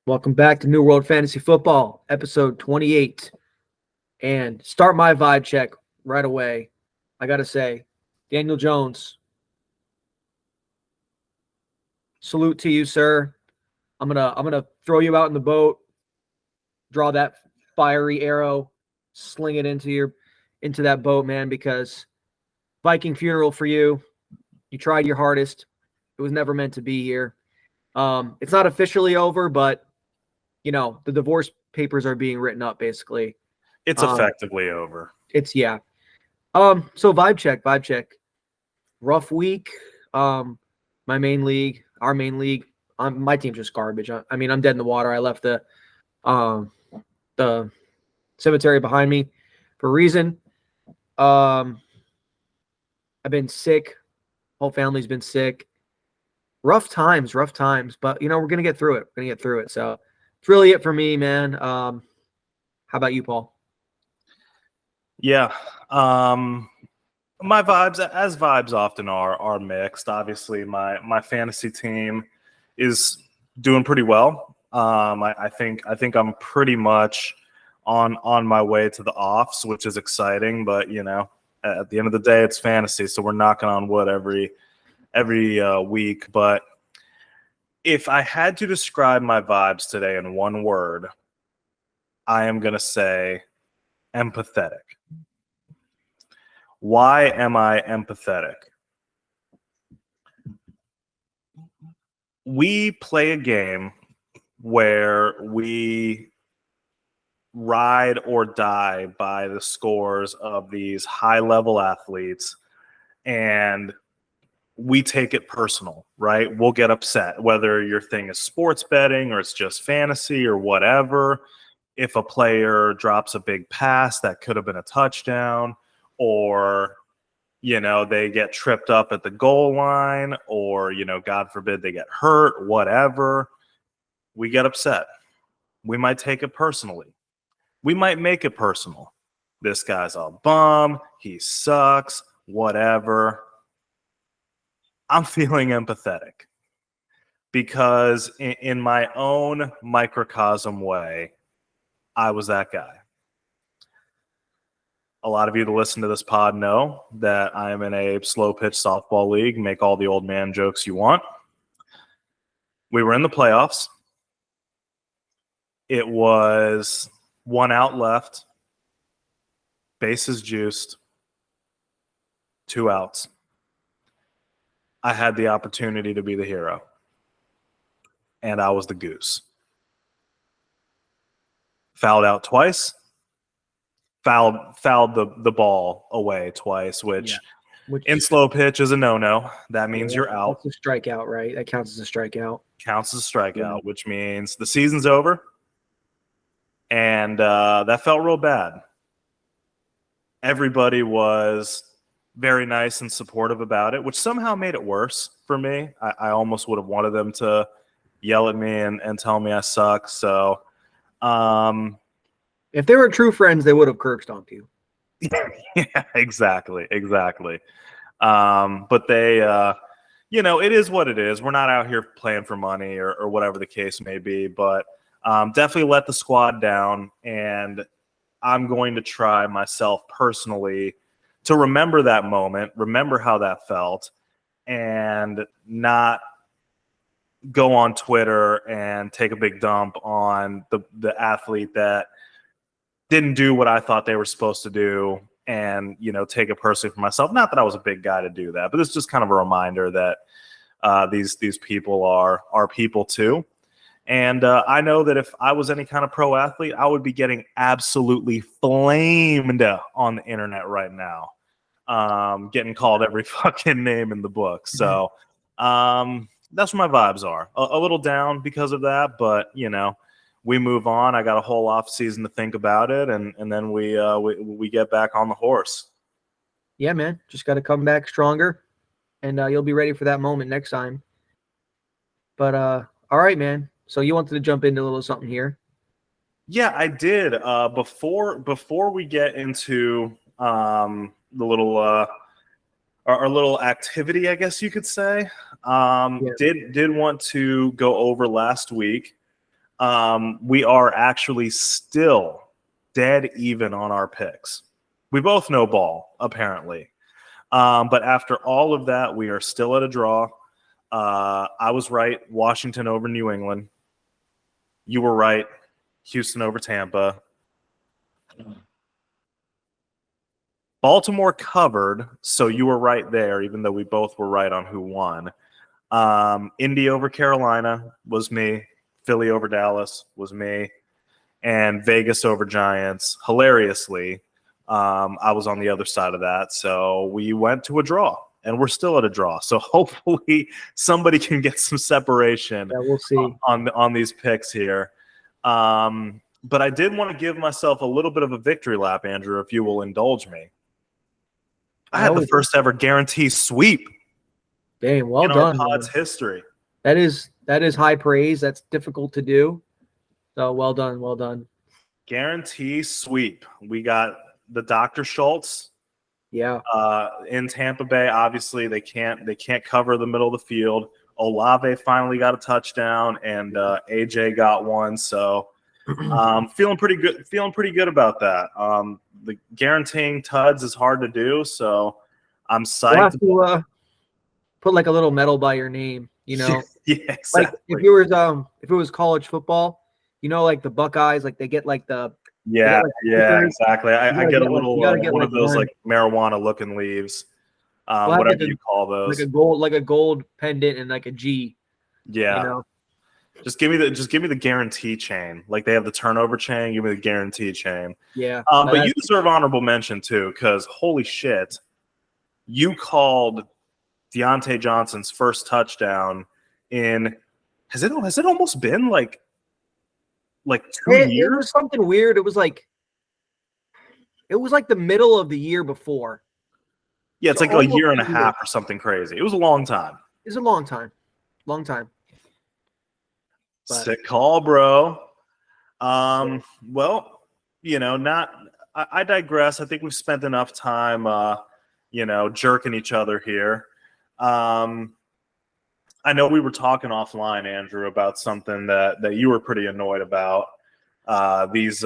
Welcome back to New World Fantasy Football, episode 28. And start my vibe check right away. I got to say, Daniel Jones, salute to you, sir. I'm gonna throw you out in the boat, draw that fiery arrow, sling it into that boat, man, because Viking funeral for you. You tried your hardest. It was never meant to be here. It's not officially over, but the divorce papers are being written up basically. It's effectively over. So vibe check. Rough week. My main league, our main league. My team's just garbage. I'm dead in the water. I left the cemetery behind me for a reason. I've been sick. Whole family's been sick. Rough times, but we're gonna get through it. So it's really it for me, man. How about you, Paul? Yeah. My vibes, as vibes often are mixed. Obviously, my fantasy team is doing pretty well. I think I'm pretty much on my way to the offs, which is exciting. But at the end of the day, it's fantasy, so we're knocking on wood every week. But if I had to describe my vibes today in one word, I am gonna say empathetic. Why am I empathetic? We play a game where we ride or die by the scores of these high-level athletes, and we take it personal, right? We'll get upset, whether your thing is sports betting or it's just fantasy or whatever. If a player drops a big pass that could have been a touchdown, or they get tripped up at the goal line, or God forbid they get hurt, whatever, we get upset. We might take it personally. We might make it personal. This guy's a bum, he sucks, whatever. I'm feeling empathetic because in my own microcosm way, I was that guy. A lot of you that listen to this pod know that I am in a slow pitch softball league. Make all the old man jokes you want. We were in the playoffs. It was 1 out left, bases juiced, 2 outs. I had the opportunity to be the hero, and I was the goose. Fouled out twice. Fouled the ball away twice, which in slow pitch is a no-no. That means you're out. That's a strikeout, right? That counts as a strikeout. Counts as a strikeout, which means the season's over. And that felt real bad. Everybody was very nice and supportive about it, which somehow made it worse for me. I almost would have wanted them to yell at me and tell me I suck. So, if they were true friends, they would have curb stomped you. Yeah, exactly. But they, it is what it is. We're not out here playing for money or whatever the case may be. But definitely let the squad down, and I'm going to try myself personally to remember that moment, remember how that felt, and not go on Twitter and take a big dump on the athlete that didn't do what I thought they were supposed to do, and take it personally for myself. Not that I was a big guy to do that, but it's just kind of a reminder that these people are people too. And I know that if I was any kind of pro athlete, I would be getting absolutely flamed on the internet right now, getting called every fucking name in the book. So that's where my vibes are. A little down because of that, but we move on. I got a whole off season to think about it, and then we get back on the horse. Yeah, man. Just got to come back stronger, and you'll be ready for that moment next time. But all right, man. So you wanted to jump into a little something here? Yeah, I did. Before we get into the little our little activity, I guess you could say, did want to go over last week. we are actually still dead even on our picks. We both know ball, apparently. But after all of that, we are still at a draw. I was right, Washington over New England. You were right, Houston over Tampa. Baltimore covered, so you were right there, even though we both were right on who won. Indy over Carolina was me. Philly over Dallas was me. And Vegas over Giants. Hilariously, I was on the other side of that. So we went to a draw, and we're still at a draw. So hopefully somebody can get some separation. Yeah, we'll see on these picks here. But I did want to give myself a little bit of a victory lap, Andrew, if you will indulge me. I had the first ever guarantee sweep. Damn, well in done. Our pod's history. That is high praise. That's difficult to do. So well done, well done. Guarantee sweep. We got the Dr. Schultz. Yeah. In Tampa Bay, obviously they can't cover the middle of the field. Olave finally got a touchdown, and AJ got one. So feeling pretty good about that. The guaranteeing tuds is hard to do, so I'm psyched. We'll have to put like a little medal by your name, you know. Yeah, exactly. Like if it was college football, you know, like the Buckeyes, like they get like the exactly. I get a little one of those one. like marijuana looking leaves, whatever you call those, like a gold pendant and like a G. Yeah. You know? Just give me the guarantee chain. Like they have the turnover chain. Give me the guarantee chain. Yeah. But you deserve honorable mention too, because holy shit, you called Deontay Johnson's first touchdown in. Has it almost been like 2 years? It was something weird. It was like the middle of the year before. Yeah, it's like a year and a half or something crazy. It was a long time. It's a long time. Long time. But. Sick call, bro. Well, I digress. I think we've spent enough time, jerking each other here. I know we were talking offline, Andrew, about something that you were pretty annoyed about. These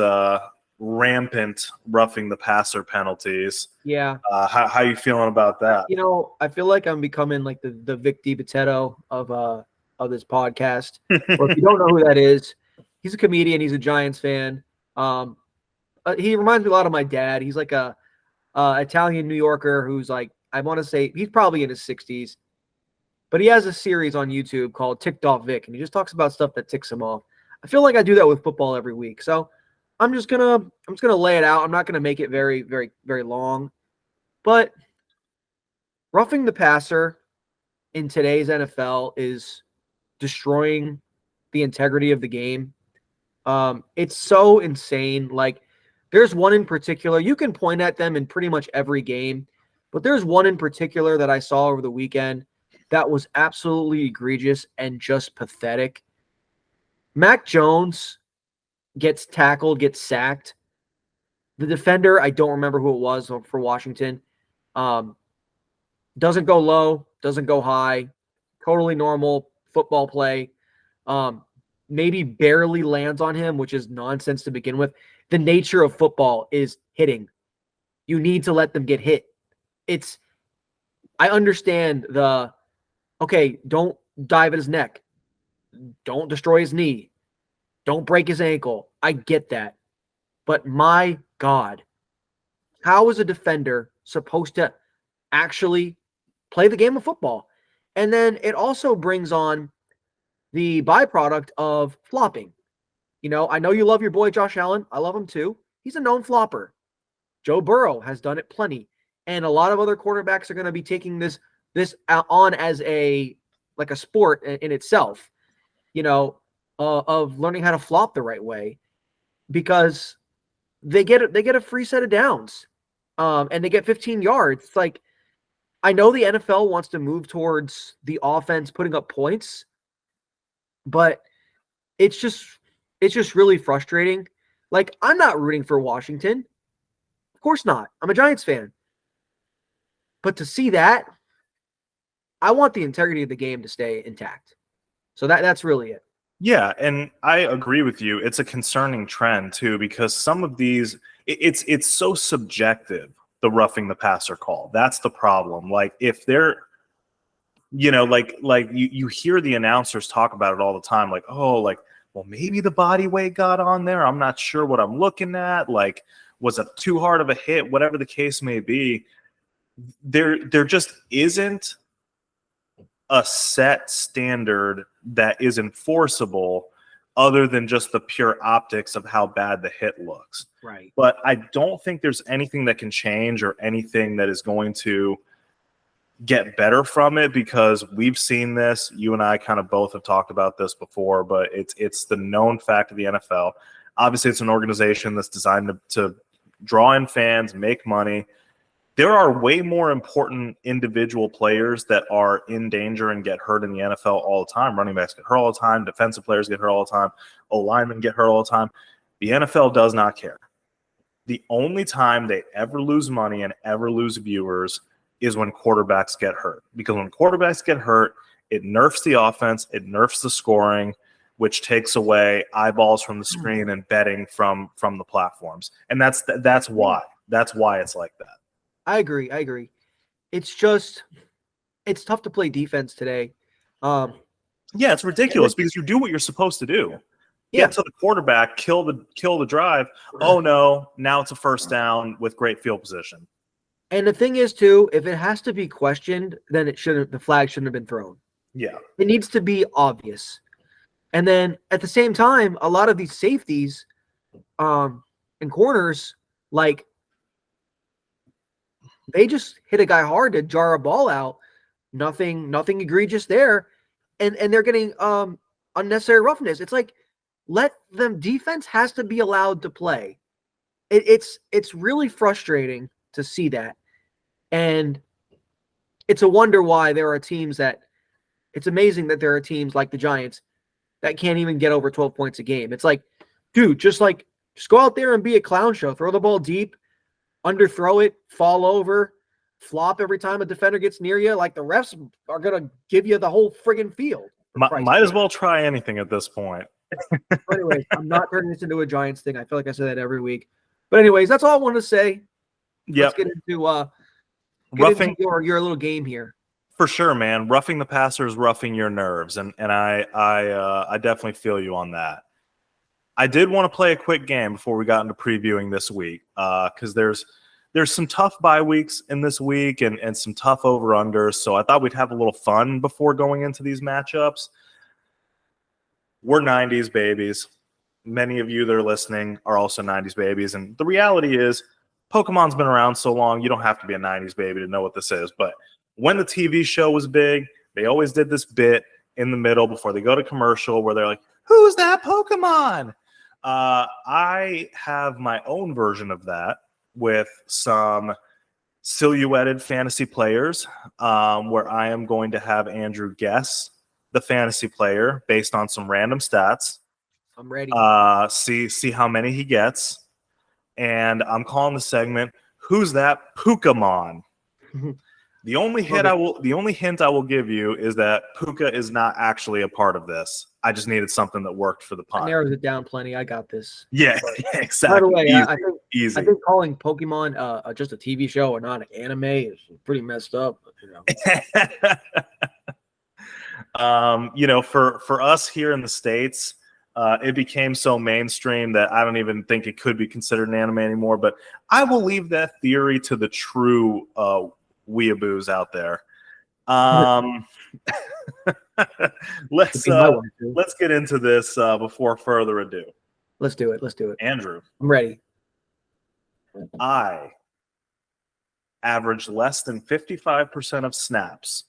rampant roughing the passer penalties. Yeah. How you feeling about that? You know, I feel like I'm becoming like the Vic DiBitetto of this podcast. Or if you don't know who that is, he's a comedian. He's a Giants fan. He reminds me a lot of my dad. He's like a Italian New Yorker who's like, I want to say he's probably in his 60s, but he has a series on YouTube called Ticked Off Vic, and he just talks about stuff that ticks him off. I feel like I do that with football every week. So I'm just gonna lay it out. I'm not gonna make it very, very, very long. But roughing the passer in today's NFL is destroying the integrity of the game. It's so insane. Like, there's one in particular. You can point at them in pretty much every game, but there's one in particular that I saw over the weekend that was absolutely egregious and just pathetic. Mac Jones gets tackled, gets sacked. The defender, I don't remember who it was for Washington, doesn't go low, doesn't go high, totally normal football play. Maybe barely lands on him, which is nonsense to begin with. The nature of football is hitting. You need to let them get hit. I understand don't dive at his neck. Don't destroy his knee. Don't break his ankle. I get that. But my God, how is a defender supposed to actually play the game of football? And then it also brings on the byproduct of flopping. You know, I know you love your boy Josh Allen. I love him too. He's a known flopper. Joe Burrow has done it plenty. And a lot of other quarterbacks are going to be taking this on as a sport in itself, of learning how to flop the right way, because they get a free set of downs, and they get 15 yards. It's like, I know the NFL wants to move towards the offense putting up points, but it's just really frustrating. Like, I'm not rooting for Washington. Of course not. I'm a Giants fan. But to see that, I want the integrity of the game to stay intact. So that's really it. Yeah, and I agree with you. It's a concerning trend too, because some of these it's so subjective, the roughing the passer call. That's the problem. Like if they're like you hear the announcers talk about it all the time, like, oh, like, well, maybe the body weight got on there. I'm not sure what I'm looking at. Like, was it too hard of a hit? Whatever the case may be, there just isn't a set standard that is enforceable other than just the pure optics of how bad the hit looks. Right. But I don't think there's anything that can change or anything that is going to get better from it, because we've seen this. You and I kind of both have talked about this before, but it's the known fact of the NFL. Obviously, it's an organization that's designed to draw in fans, make money. There are way more important individual players that are in danger and get hurt in the NFL all the time. Running backs get hurt all the time. Defensive players get hurt all the time. O-linemen get hurt all the time. The NFL does not care. The only time they ever lose money and ever lose viewers is when quarterbacks get hurt. Because when quarterbacks get hurt, it nerfs the offense, it nerfs the scoring, which takes away eyeballs from the screen and betting from the platforms. And that's why. That's why it's like that. I agree. It's just, it's tough to play defense today. Yeah, it's ridiculous because you do what you're supposed to do. Yeah. Get to the quarterback, kill the drive. Oh no, now it's a first down with great field position. And the thing is too, if it has to be questioned, then the flag shouldn't have been thrown. Yeah. It needs to be obvious. And then at the same time, a lot of these safeties and corners, like, they just hit a guy hard to jar a ball out. Nothing egregious there. And they're getting unnecessary roughness. It's like, let them, defense has to be allowed to play. It's really frustrating to see that. And it's a wonder why there are teams it's amazing that there are teams like the Giants that can't even get over 12 points a game. It's like, dude, just go out there and be a clown show. Throw the ball deep, underthrow it, fall over, flop every time a defender gets near you. Like, the refs are going to give you the whole friggin' field. Might as well try anything at this point. Anyways, I'm not turning this into a Giants thing. I feel like I say that every week. But anyways, that's all I wanted to say. Yep. Let's get into roughing your little game here. For sure, man. Roughing the passer is roughing your nerves, and I definitely feel you on that. I did want to play a quick game before we got into previewing this week, because there's some tough bye weeks in this week and some tough over-unders, so I thought we'd have a little fun before going into these matchups. We're 90s babies. Many of you that are listening are also 90s babies, and the reality is Puka-mon's been around so long, you don't have to be a 90s baby to know what this is, but when the TV show was big, they always did this bit in the middle before they go to commercial where they're like, who's that Puka-mon? I have my own version of that with some silhouetted fantasy players, where I am going to have Andrew guess the fantasy player based on some random stats. I'm ready. See how many he gets. And I'm calling the segment, Who's That Puka-mon? The only hint I will give you is that Puka is not actually a part of this. I just needed something that worked for the That pun. narrows it down plenty. I got this. Yeah, exactly. By the way, Easy. I think calling Pokemon just a TV show or not an anime is pretty messed up. For us here in the States, it became so mainstream that I don't even think it could be considered an anime anymore. But I will leave that theory to the true weeaboos out there. Let's get into this before further ado. Let's do it. Andrew, I'm ready. I average less than 55% of snaps,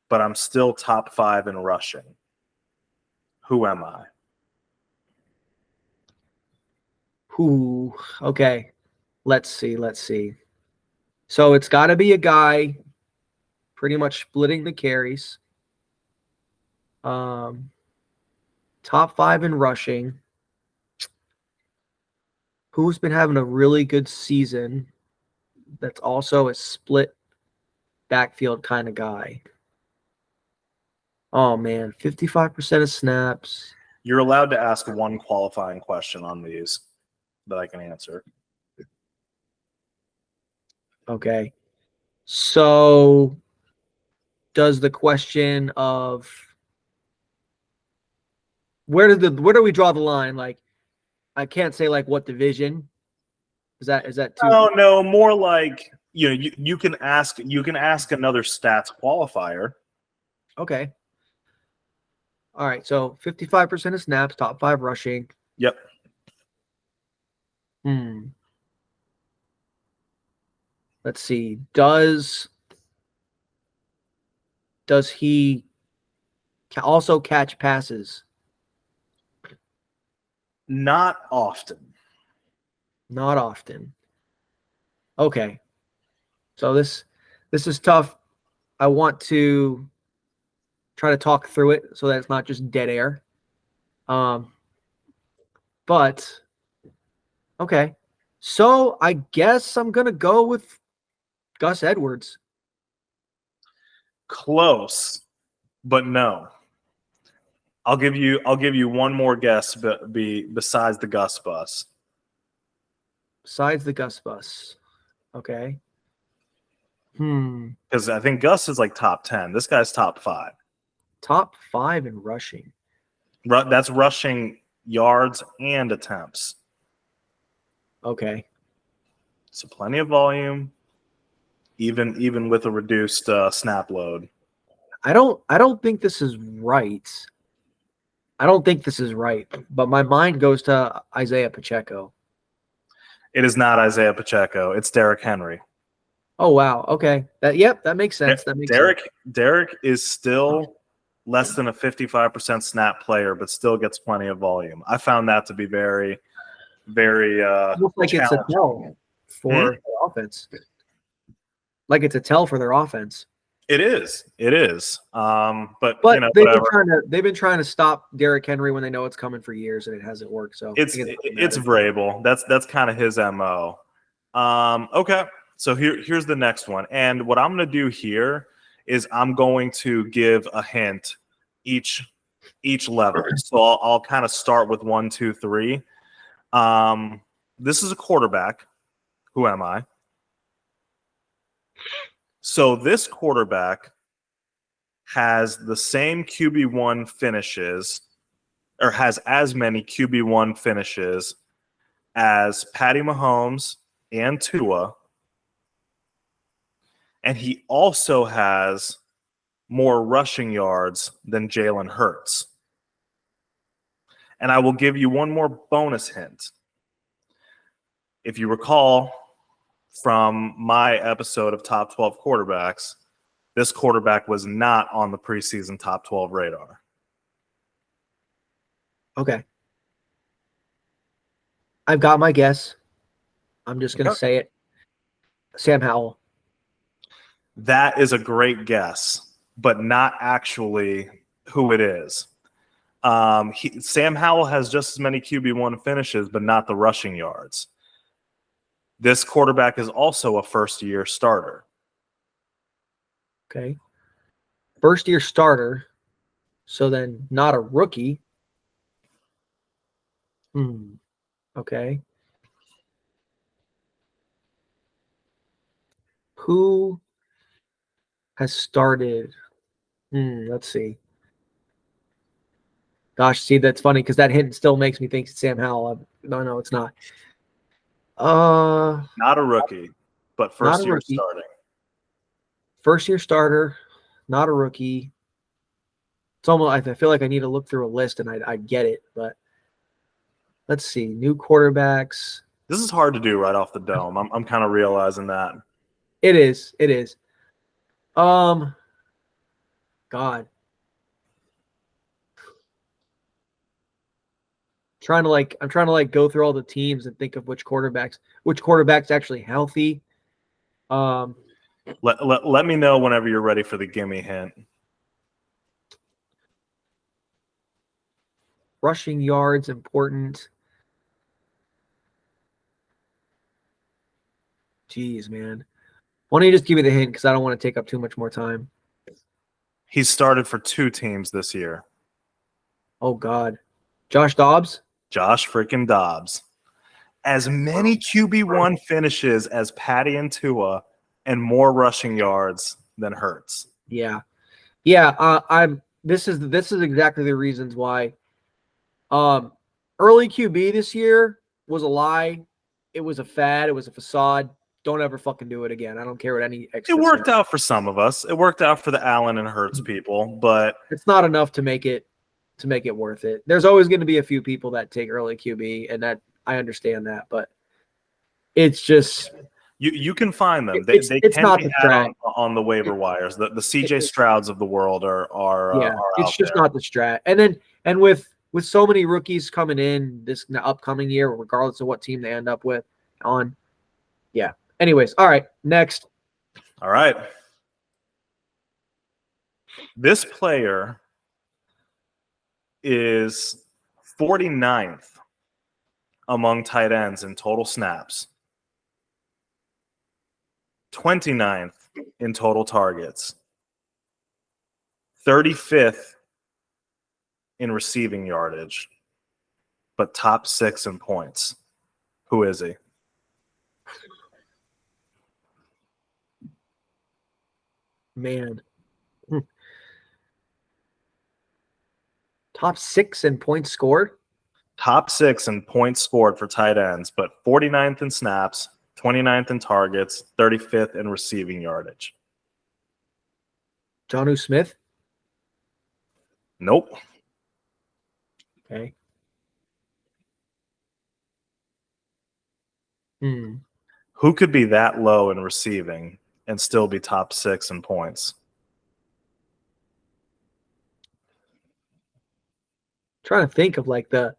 but I'm still top 5 in rushing. Who am I? Ooh, okay. Let's see. So it's got to be a guy pretty much splitting the carries. Top 5 in rushing. Who's been having a really good season that's also a split backfield kind of guy? Oh man, 55% of snaps. You're allowed to ask one qualifying question on these that I can answer. Okay. So does the question of where do we draw the line? Like I can't say like what division. Is that too No, more like you can ask another stats qualifier. okay. All right, so 55% of snaps, top 5 rushing. Yep. Let's see. Does he also catch passes? Not often. Not often. Okay. So this is tough. I want to try to talk through it so that it's not just dead air. But okay. So I guess I'm gonna go with Gus Edwards. Close, but no. I'll give you one more guess, but besides the Gus bus. Besides the Gus bus. Okay. Because I think Gus is like top 10. This guy's top 5. Top 5 in rushing. That's rushing yards and attempts. Okay. So plenty of volume, even with a reduced snap load. I don't think this is right. But my mind goes to Isaiah Pacheco. It is not Isaiah Pacheco. It's Derrick Henry. Oh wow. Okay. That makes sense. Derrick is still less than a 55% snap player, but still gets plenty of volume. I found that to be very, very almost like it's a tell for their offense. Like it's a tell for their offense. It is. But they've been trying to stop Derrick Henry when they know it's coming for years and it hasn't worked. So it's Vrabel. That's kind of his MO. Okay. So here's the next one. And what I'm going to do here is I'm going to give a hint each level. So I'll kind of start with 1, 2, 3. This is a quarterback. Who am I? So this quarterback has the same QB1 finishes, or has as many QB1 finishes as Patty Mahomes and Tua. And he also has more rushing yards than Jalen Hurts. And I will give you one more bonus hint. If you recall from my episode of Top 12 Quarterbacks, this quarterback was not on the preseason Top 12 radar. Okay. I've got my guess. I'm just going to say it. Sam Howell. That is a great guess, but not actually who it is. Sam Howell has just as many QB1 finishes, but not the rushing yards. This quarterback is also a first-year starter. Okay. First-year starter, so then not a rookie. Okay. Who has started? Let's see. Gosh, see, that's funny because that hint still makes me think Sam Howell. No, it's not. Not a rookie, but first year starting. First year starter, not a rookie. It's almost. I feel like I need to look through a list and I get it, but let's see. New quarterbacks. This is hard to do right off the dome. I'm kind of realizing that. It is. God. I'm trying to go through all the teams and think of which quarterback's actually healthy. Let me know whenever you're ready for the gimme hint. Rushing yards important. Jeez, man. Why don't you just give me the hint because I don't want to take up too much more time. He's started for 2 teams this year. Oh God, Josh Dobbs. Josh freaking Dobbs. As many QB1 finishes as Patty and Tua, and more rushing yards than Hurts. Yeah. This is exactly the reasons why. Early QB this year was a lie. It was a fad. It was a facade. Don't ever fucking do it again. I don't care what any It worked out for some of us. It worked out for the Allen and Hurts people, but it's not enough to make it worth it. There's always going to be a few people that take early QB, and that I understand that, but it's just you can find them. It's can not be the had strat. on the waiver wires. The CJ Strouds of the world are it's out just there. not the strat. And with so many rookies coming in this upcoming year, regardless of what team they end up with on. Yeah. Anyways, all right, next. All right. This player is 49th among tight ends in total snaps, 29th in total targets, 35th in receiving yardage, but top 6 in points. Who is he? Man. Top 6 in points scored? Top 6 in points scored for tight ends, but 49th in snaps, 29th in targets, 35th in receiving yardage. Jonnu Smith? Nope. Okay. Who could be that low in receiving and still be top 6 in points? Trying to think of like the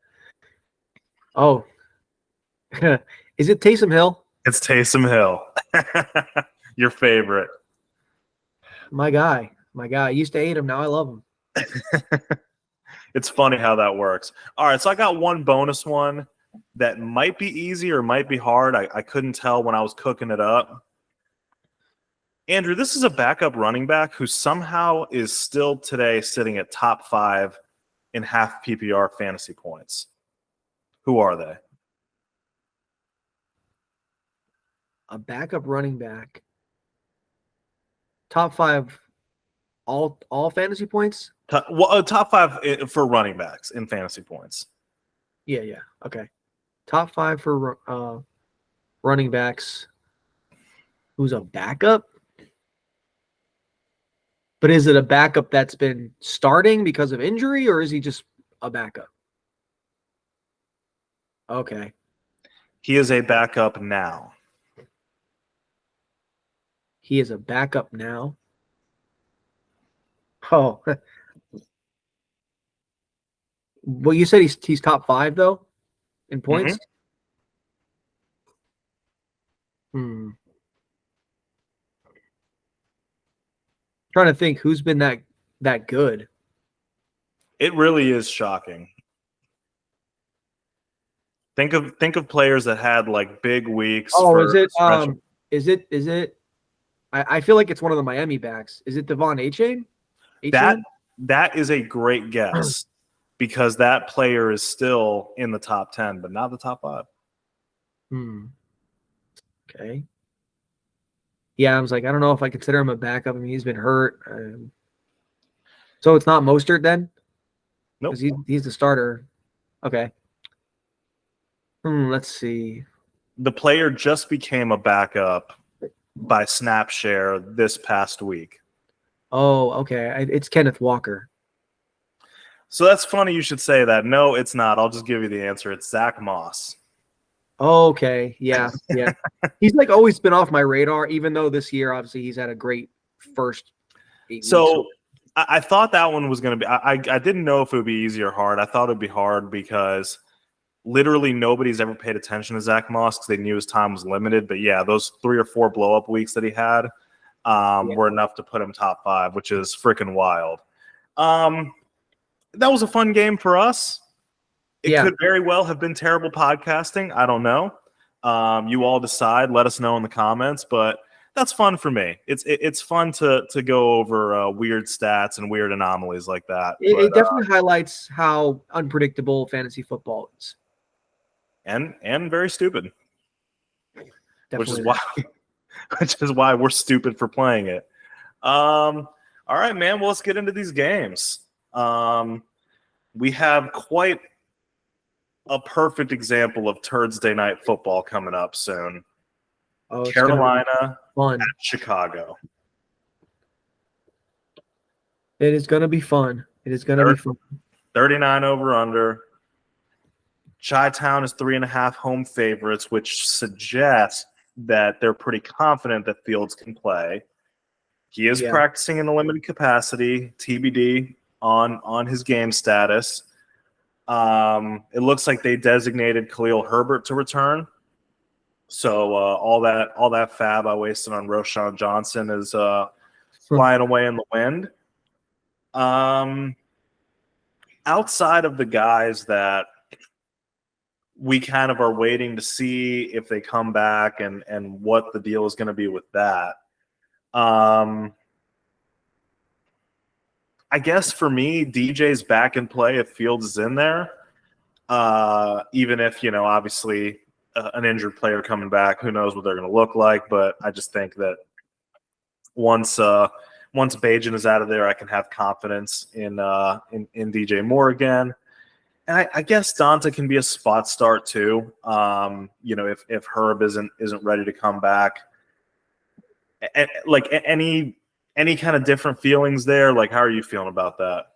is it Taysom Hill? It's Taysom Hill. Your favorite. My guy. I used to hate him. Now I love him. It's funny how that works. All right, so I got one bonus one that might be easy or might be hard. I couldn't tell when I was cooking it up. Andrew, this is a backup running back who somehow is still today sitting at top 5 in half PPR fantasy points. Who are they? A backup running back. Top 5 all fantasy points? Top 5 for running backs in fantasy points. Yeah. Okay. Top 5 for running backs. Who's a backup? But is it a backup that's been starting because of injury, or is he just a backup? Okay. He is a backup now. He is a backup now. Oh. Well, you said he's top 5 though in points. Trying to think who's been that good. It really is shocking. Think of players that had like big weeks. Oh, is it? I feel like it's one of the Miami backs. Is it Devon A-Chain? That is a great guess because that player is still in the top 10, but not the top 5. Okay. Yeah, I was like, I don't know if I consider him a backup. I mean, he's been hurt. So it's not Mostert then? Nope. Because he's the starter. Okay. Let's see. The player just became a backup by snap share this past week. Oh, okay. It's Kenneth Walker. So that's funny you should say that. No, it's not. I'll just give you the answer. It's Zach Moss. Okay. Yeah. He's like always been off my radar, even though this year, obviously, he's had a great first 8 weeks. I thought that one was going to be – I didn't know if it would be easy or hard. I thought it would be hard because literally nobody's ever paid attention to Zach Moss because they knew his time was limited. But, yeah, those 3 or 4 blow-up weeks that he had were enough to put him top 5, which is freaking wild. That was a fun game for us. It could very well have been terrible podcasting. I don't know. You all decide. Let us know in the comments. But that's fun for me. It's fun to go over weird stats and weird anomalies like that. It definitely highlights how unpredictable fantasy football is, and very stupid, definitely which is why we're stupid for playing it. All right, man. Well, let's get into these games. We have quite a perfect example of Thursday night football coming up soon. Carolina fun. at Chicago. It is going to be fun. It is going to be fun. 39 over under. Chi-Town is 3.5 home favorites, which suggests that they're pretty confident that Fields can play. He is practicing in a limited capacity, TBD on his game status. It looks like they designated Khalil Herbert to return. So all that fab I wasted on Roschon Johnson is flying away in the wind. Outside of the guys that we kind of are waiting to see if they come back and what the deal is going to be with that. I guess for me, DJ's back in play if Fields is in there. Even if, obviously an injured player coming back, who knows what they're going to look like. But I just think that once Bajan is out of there, I can have confidence in DJ Moore again. And I guess Donta can be a spot start too. If Herb isn't ready to come back. Like any kind of different feelings there? Like, how are you feeling about that?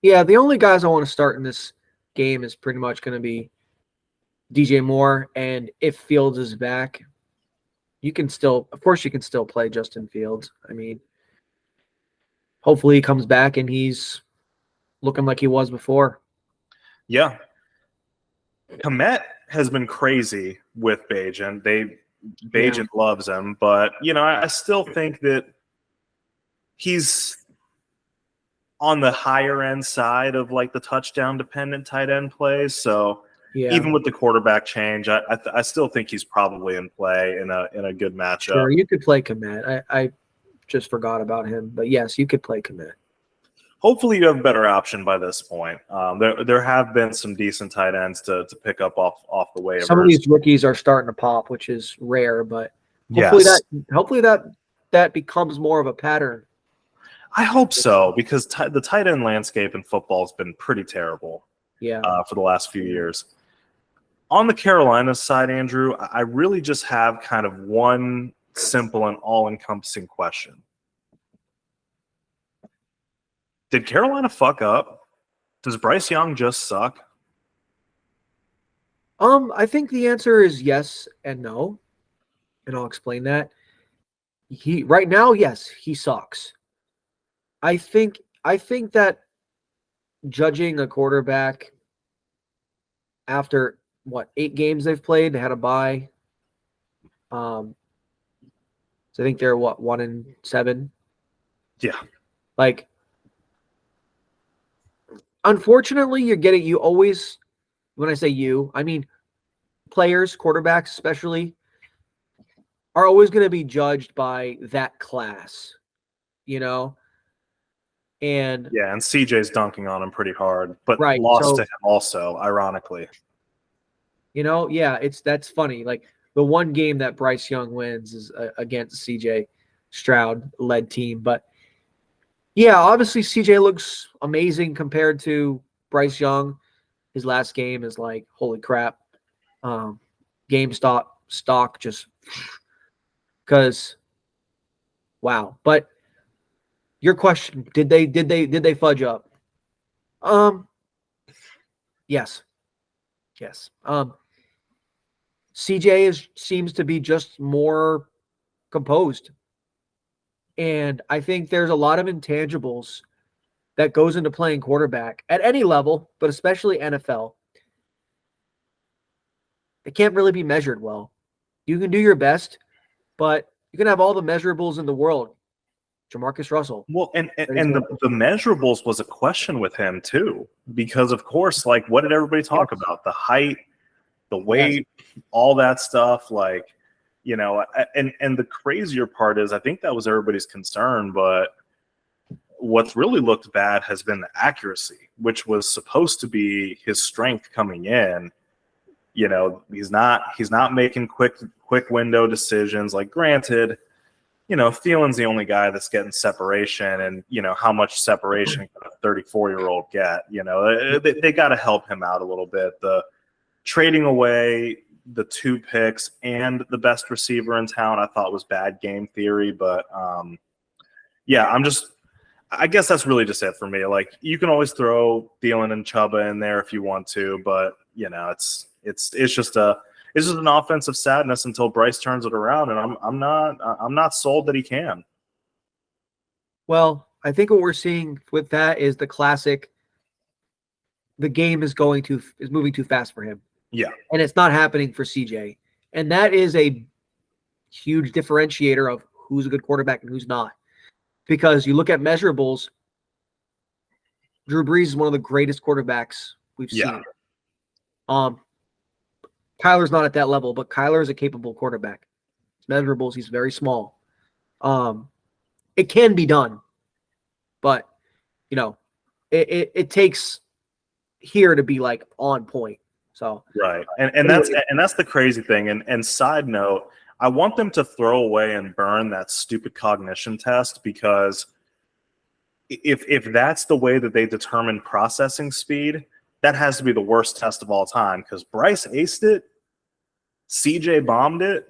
Yeah, the only guys I want to start in this game is pretty much going to be DJ Moore, and if Fields is back, you can still play Justin Fields. I mean, hopefully he comes back and he's looking like he was before. Yeah. Komet has been crazy with Bajan. Bajan loves him, but I still think that he's on the higher end side of like the touchdown dependent tight end plays. So even with the quarterback change, I still think he's probably in play in a good matchup. Sure, you could play Komet. I just forgot about him, but yes, you could play Komet. Hopefully you have a better option by this point. There have been some decent tight ends to pick up off the waivers. Some of these rookies are starting to pop, which is rare, but hopefully that becomes more of a pattern. I hope so, because the tight end landscape in football has been pretty terrible. For the last few years. On the Carolina side, Andrew, I really just have kind of one simple and all-encompassing question. Did Carolina fuck up? Does Bryce Young just suck? I think the answer is yes and no, and I'll explain that. Right now, yes, he sucks. I think that judging a quarterback after 8 games they've played, they had a bye. So I think they're 1-7. Yeah. Like, unfortunately, you always, when I say you, I mean players, quarterbacks especially, are always going to be judged by that class, And CJ's dunking on him pretty hard, but right, lost to him also, ironically. That's funny. Like, the one game that Bryce Young wins is against CJ Stroud led team, but obviously CJ looks amazing compared to Bryce Young. His last game is like, holy crap. GameStop stock just because wow. But your question, did they fudge up? Yes. CJ seems to be just more composed. And I think there's a lot of intangibles that goes into playing quarterback at any level, but especially NFL. It can't really be measured well. You can do your best, but you can have all the measurables in the world. Jamarcus Russell. Well, and the measurables was a question with him too, because of course, like, what did everybody talk about? The height, the weight, all that stuff. Like, And the crazier part is I think that was everybody's concern, but what's really looked bad has been the accuracy, which was supposed to be his strength coming in. He's not making quick window decisions. Like, granted, Thielen's the only guy that's getting separation, and how much separation can a 34-year-old get? They got to help him out a little bit. The trading away the 2 picks and the best receiver in town, I thought was bad game theory. But I guess that's really just it for me. Like, you can always throw Thielen and Chuba in there if you want to, but it's just an offensive sadness until Bryce turns it around, and I'm not sold that he can. Well, I think what we're seeing with that is the classic. The game is moving too fast for him. Yeah, and it's not happening for CJ, and that is a huge differentiator of who's a good quarterback and who's not. Because you look at measurables, Drew Brees is one of the greatest quarterbacks we've seen. Kyler's not at that level, but Kyler is a capable quarterback. His measurables, he's very small. It can be done, but it takes here to be like on point. So right, and that's the crazy thing. And side note, I want them to throw away and burn that stupid cognition test, because if that's the way that they determine processing speed, that has to be the worst test of all time, because Bryce aced it, CJ bombed it,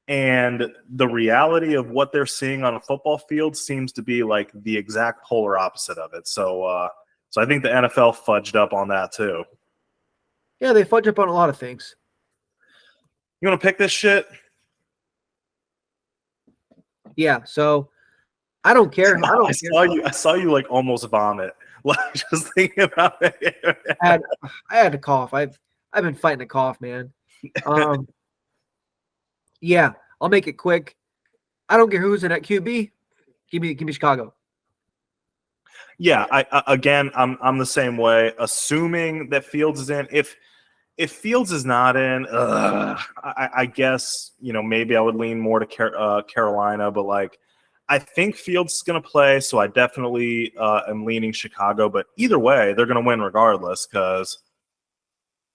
and the reality of what they're seeing on a football field seems to be like the exact polar opposite of it. So I think the NFL fudged up on that too. Yeah, they fudge up on a lot of things. You want to pick this shit? Yeah, so I don't care. I saw you like almost vomit. Like, just thinking about it. I had to cough. I've been fighting a cough, man. Yeah, I'll make it quick. I don't care who's in at QB. Give me Chicago. Yeah, I'm the same way. Assuming that Fields is in. If Fields is not in, I guess maybe I would lean more to Carolina, but like, I think Fields is going to play, so I definitely am leaning Chicago. But either way, they're going to win regardless, because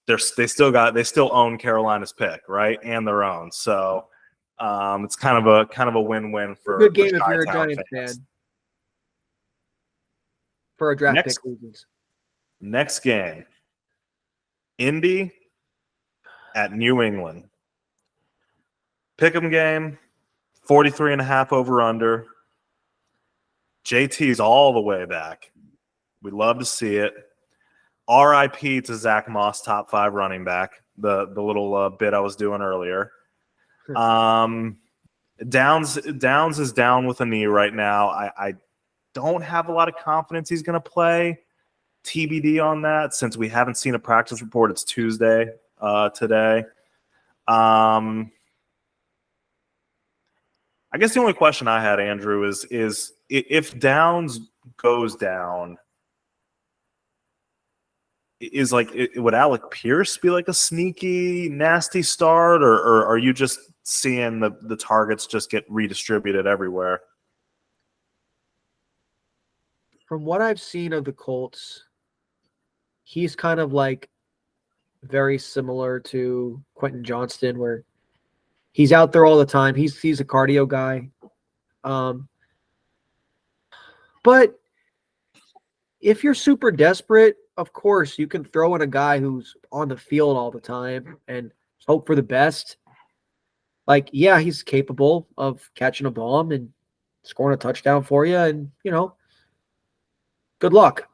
they still own Carolina's pick, right, and their own. So it's kind of a win-win for good game for if you're a Chi-Town Giants fans. fan for a draft pick reasons. Next game, Indy at New England. Pick'em game, 43.5 over under. JT's all the way back. We love to see it. RIP to Zach Moss, top 5 running back. The little bit I was doing earlier. Downs is down with a knee right now. I don't have a lot of confidence he's going to play. TBD on that, since we haven't seen a practice report. It's Tuesday today. I guess the only question I had, Andrew, is if Downs goes down, would Alec Pierce be like a sneaky, nasty start, or are you just seeing the targets just get redistributed everywhere? From what I've seen of the Colts, he's kind of like very similar to Quentin Johnston, where he's out there all the time. He's a cardio guy. But if you're super desperate, of course, you can throw in a guy who's on the field all the time and hope for the best. Like, yeah, he's capable of catching a bomb and scoring a touchdown for you, and, good luck.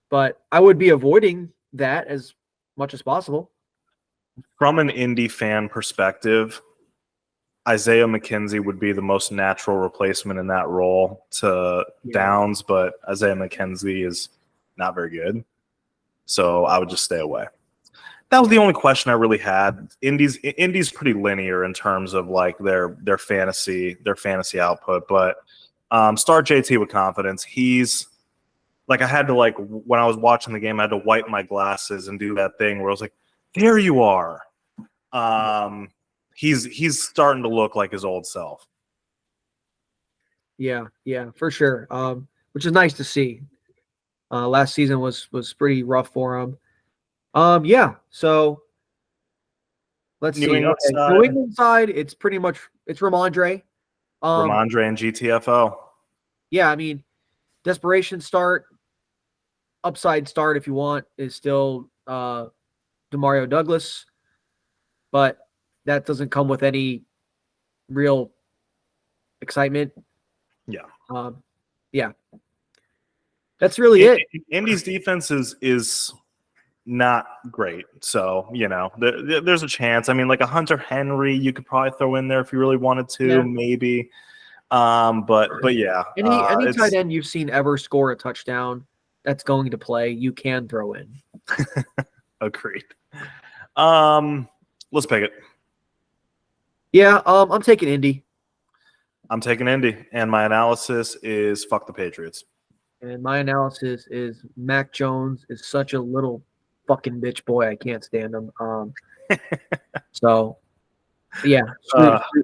But I would be avoiding that as much as possible. From an Indy fan perspective, Isaiah McKenzie would be the most natural replacement in that role to Downs, but Isaiah McKenzie is not very good. So I would just stay away. That was the only question I really had. Indy's pretty linear in terms of like their fantasy output, but start JT with confidence. He's like, I had to, like, when I was watching the game, I had to wipe my glasses and do that thing where I was like, there you are. he's starting to look like his old self. Yeah, for sure. Which is nice to see. Last season was pretty rough for him. Yeah. So let's New see. England Okay, side, New England side, it's pretty much it's Ramondre. Ramondre and GTFO. Yeah, I mean, desperation start, upside start if you want is still Demario Douglas, but that doesn't come with any real excitement. Yeah. Yeah. That's really it. Indy's defense is not great. So, there's a chance. I mean, like a Hunter Henry, you could probably throw in there if you really wanted to, maybe. But yeah. Any tight end you've seen ever score a touchdown that's going to play, you can throw in. Agreed. Let's pick it. Yeah, I'm taking Indy. I'm taking Indy, and my analysis is fuck the Patriots. And my analysis is Mac Jones is such a little fucking bitch boy. I can't stand him. So, yeah,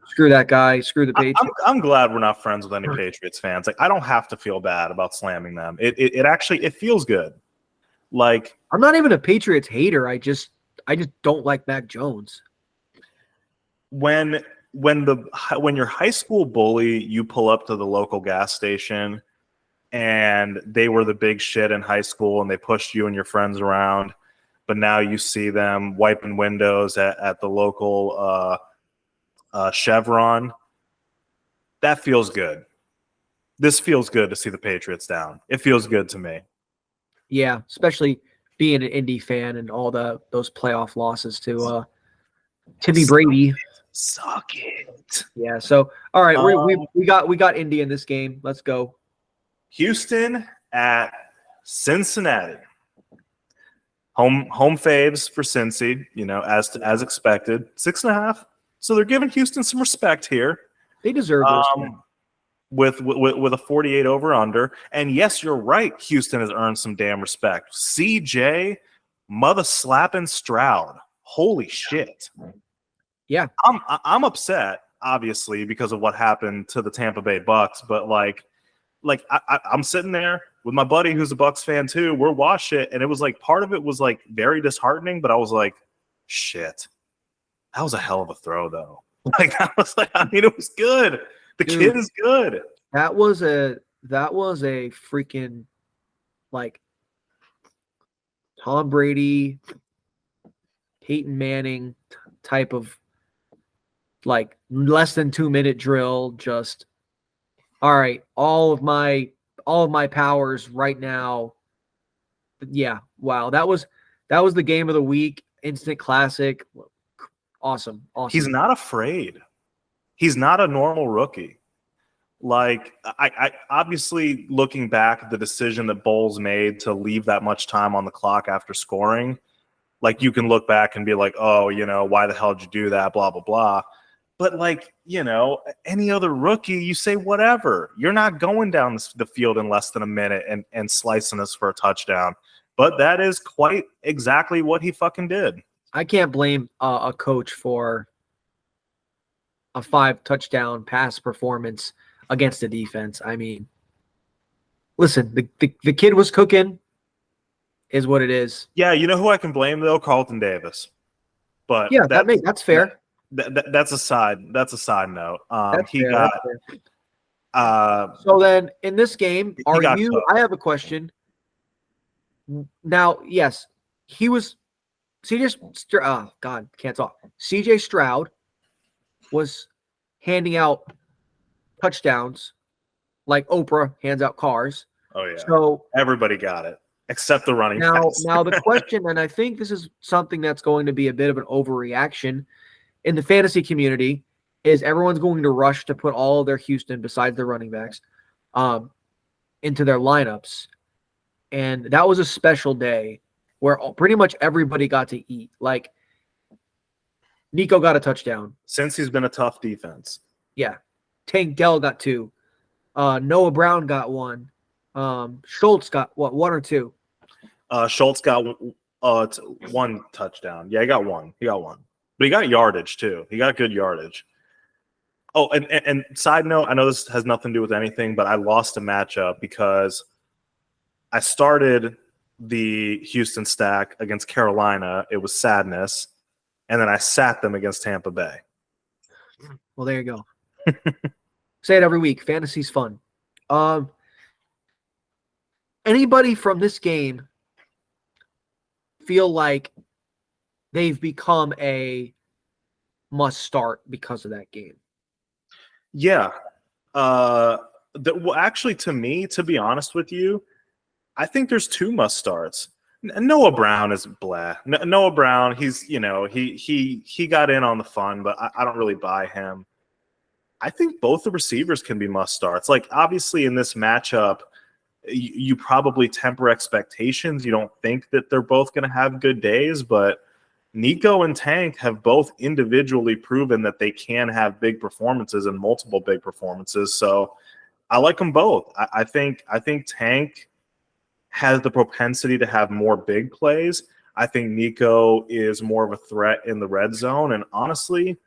screw that guy. Screw the Patriots. I'm glad we're not friends with any Patriots fans. Like, I don't have to feel bad about slamming them. It actually feels good. Like, I'm not even a Patriots hater. I just don't like Mac Jones. When your high school bully, you pull up to the local gas station and they were the big shit in high school and they pushed you and your friends around, but now you see them wiping windows at the local Chevron. That feels good. This feels good to see the Patriots down. It feels good to me. Yeah, especially being an Indy fan and all those playoff losses to Timmy Brady. Suck it. Yeah. So all right, we got Indy in this game. Let's go. Houston at Cincinnati. Home faves for Cincy, as expected. 6.5. So they're giving Houston some respect here. They deserve this. With a 48 over under. And yes, you're right. Houston has earned some damn respect. CJ mother slapping Stroud. Holy shit. Yeah. I'm upset, obviously, because of what happened to the Tampa Bay Bucks, but I'm sitting there with my buddy who's a Bucks fan too. We're watching it, and it was like part of it was like very disheartening, but I was like, shit. That was a hell of a throw though. It was good. The kid is good. That was a freaking like Tom Brady, Peyton Manning type of like less than 2-minute drill. Just all right, all of my powers right now. Yeah, wow, that was the game of the week. Instant classic. Awesome. He's not afraid. He's not a normal rookie. Like, I obviously looking back at the decision that Bowles made to leave that much time on the clock after scoring, like you can look back and be like, oh, why the hell did you do that? Blah, blah, blah. But any other rookie, you say whatever. You're not going down the field in less than a minute and slicing us for a touchdown. But that is quite exactly what he fucking did. I can't blame a coach for a 5-touchdown pass performance against the defense. I mean, listen, the kid was cooking, is what it is. Yeah, you know who I can blame though? Carlton Davis. But yeah, that's fair. That's a side note. So then in this game, I have a question. Now, yes, he was CJ Stroud was handing out touchdowns like Oprah hands out cars. Oh yeah. So everybody got it except the running backs. Now the question, and I think this is something that's going to be a bit of an overreaction in the fantasy community, is everyone's going to rush to put all of their Houston, besides their running backs, into their lineups. And that was a special day where pretty much everybody got to eat. Like, Nico got a touchdown. Since he's been a tough defense. Yeah. Tank Dell got 2. Noah Brown got 1. Schultz got, 1 or 2? Schultz got 1 touchdown. Yeah, he got 1. But he got yardage too. He got good yardage. Oh, and side note, I know this has nothing to do with anything, but I lost a matchup because I started the Houston stack against Carolina. It was sadness. And then I sat them against Tampa Bay. Well, there you go. Say it every week. Fantasy's fun. Anybody from this game feel like they've become a must start because of that game? Yeah. Well, actually, to me, to be honest with you, I think there's two must starts. Noah Brown is blah. Noah Brown, he's he got in on the fun, but I don't really buy him. I think both the receivers can be must starts. Like obviously in this matchup, you probably temper expectations. You don't think that they're both going to have good days, but Nico and Tank have both individually proven that they can have big performances and multiple big performances. So I like them both. I think Tank has the propensity to have more big plays. I think Nico is more of a threat in the red zone. And honestly,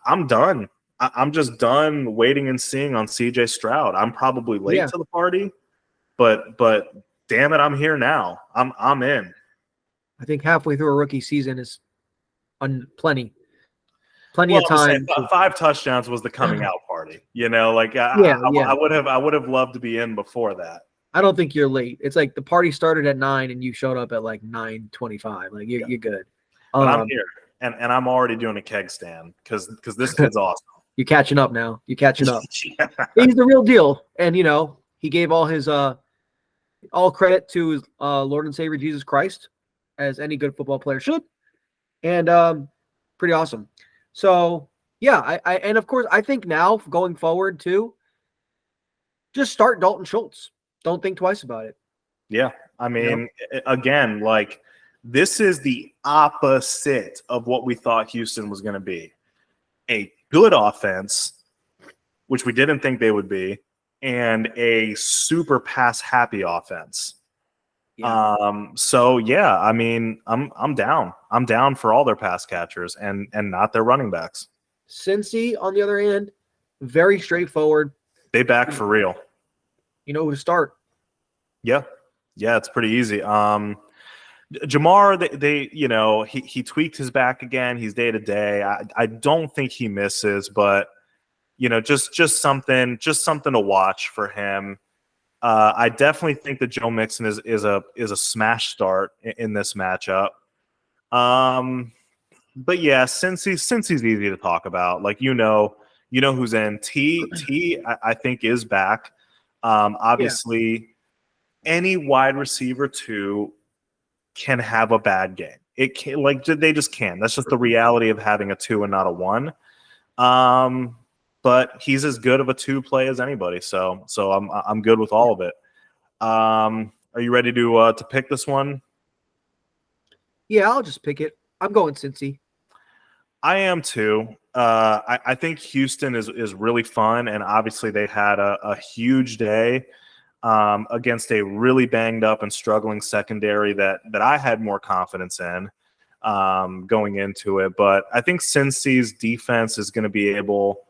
I'm done. I'm just done waiting and seeing on CJ Stroud. I'm probably late to the party, but damn it, I'm here now. I'm in. I think halfway through a rookie season is plenty of time. 5 touchdowns was the coming out party. I would have loved to be in before that. I don't think you're late. It's like the party started at 9 and you showed up at like 9:25. Like you're good. But I'm here, and I'm already doing a keg stand because this kid's awesome. You're catching up now. You're catching up. Yeah. He's the real deal, and he gave all his all credit to his Lord and Savior Jesus Christ, as any good football player should, and pretty awesome. So yeah, I and of course I think now going forward too, just start Dalton Schultz. Don't think twice about it. Yeah. I mean, again, like this is the opposite of what we thought Houston was going to be. A good offense, which we didn't think they would be, and a super pass happy offense. Yeah. So yeah, I mean, I'm down. I'm down for all their pass catchers and not their running backs. Cincy, on the other hand, very straightforward. They back for real. You know who to start. Yeah, it's pretty easy. Jamar, he tweaked his back again. He's day to day. I don't think he misses, but just something to watch for him. I definitely think that Joe Mixon is a smash start in this matchup. But yeah, since he's easy to talk about, like who's in. T I think is back. Obviously, any wide receiver too can have a bad game. It can, they just can. That's just the reality of having a 2 and not a 1. But he's as good of a 2 play as anybody. So I'm good with all of it. Are you ready to pick this one? Yeah, I'll just pick it. I'm going Cincy. I am too. I think Houston is really fun, and obviously they had a huge day against a really banged up and struggling secondary that I had more confidence in going into it. But I think Cincy's defense is going to be able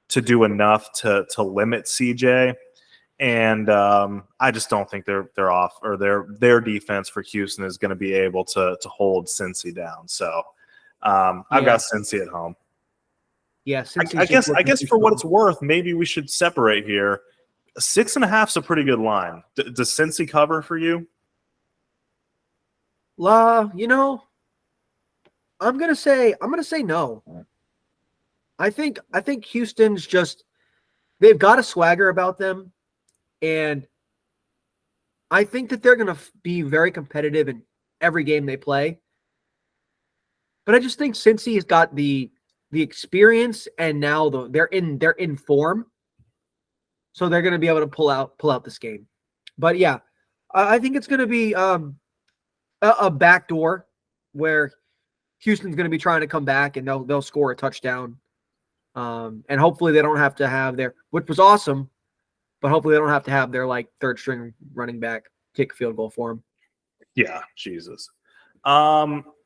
to do enough to limit CJ, and I just don't think they're off, or their defense for Houston is going to be able to hold Cincy down. So I've got Cincy at home. Yeah, I guess for what it's worth, maybe we should separate here. 6.5 is a pretty good line. Does Cincy cover for you? I'm gonna say no. I think Houston's they've got a swagger about them, and I think that they're gonna be very competitive in every game they play. But I just think Cincy has got the experience, and now they're in form. So they're going to be able to pull out this game. But yeah, I think it's going to be a backdoor where Houston's going to be trying to come back, and they'll score a touchdown. And hopefully they don't have to have which was awesome, but hopefully they don't have to have their third string running back kick field goal for them. Yeah, Jesus.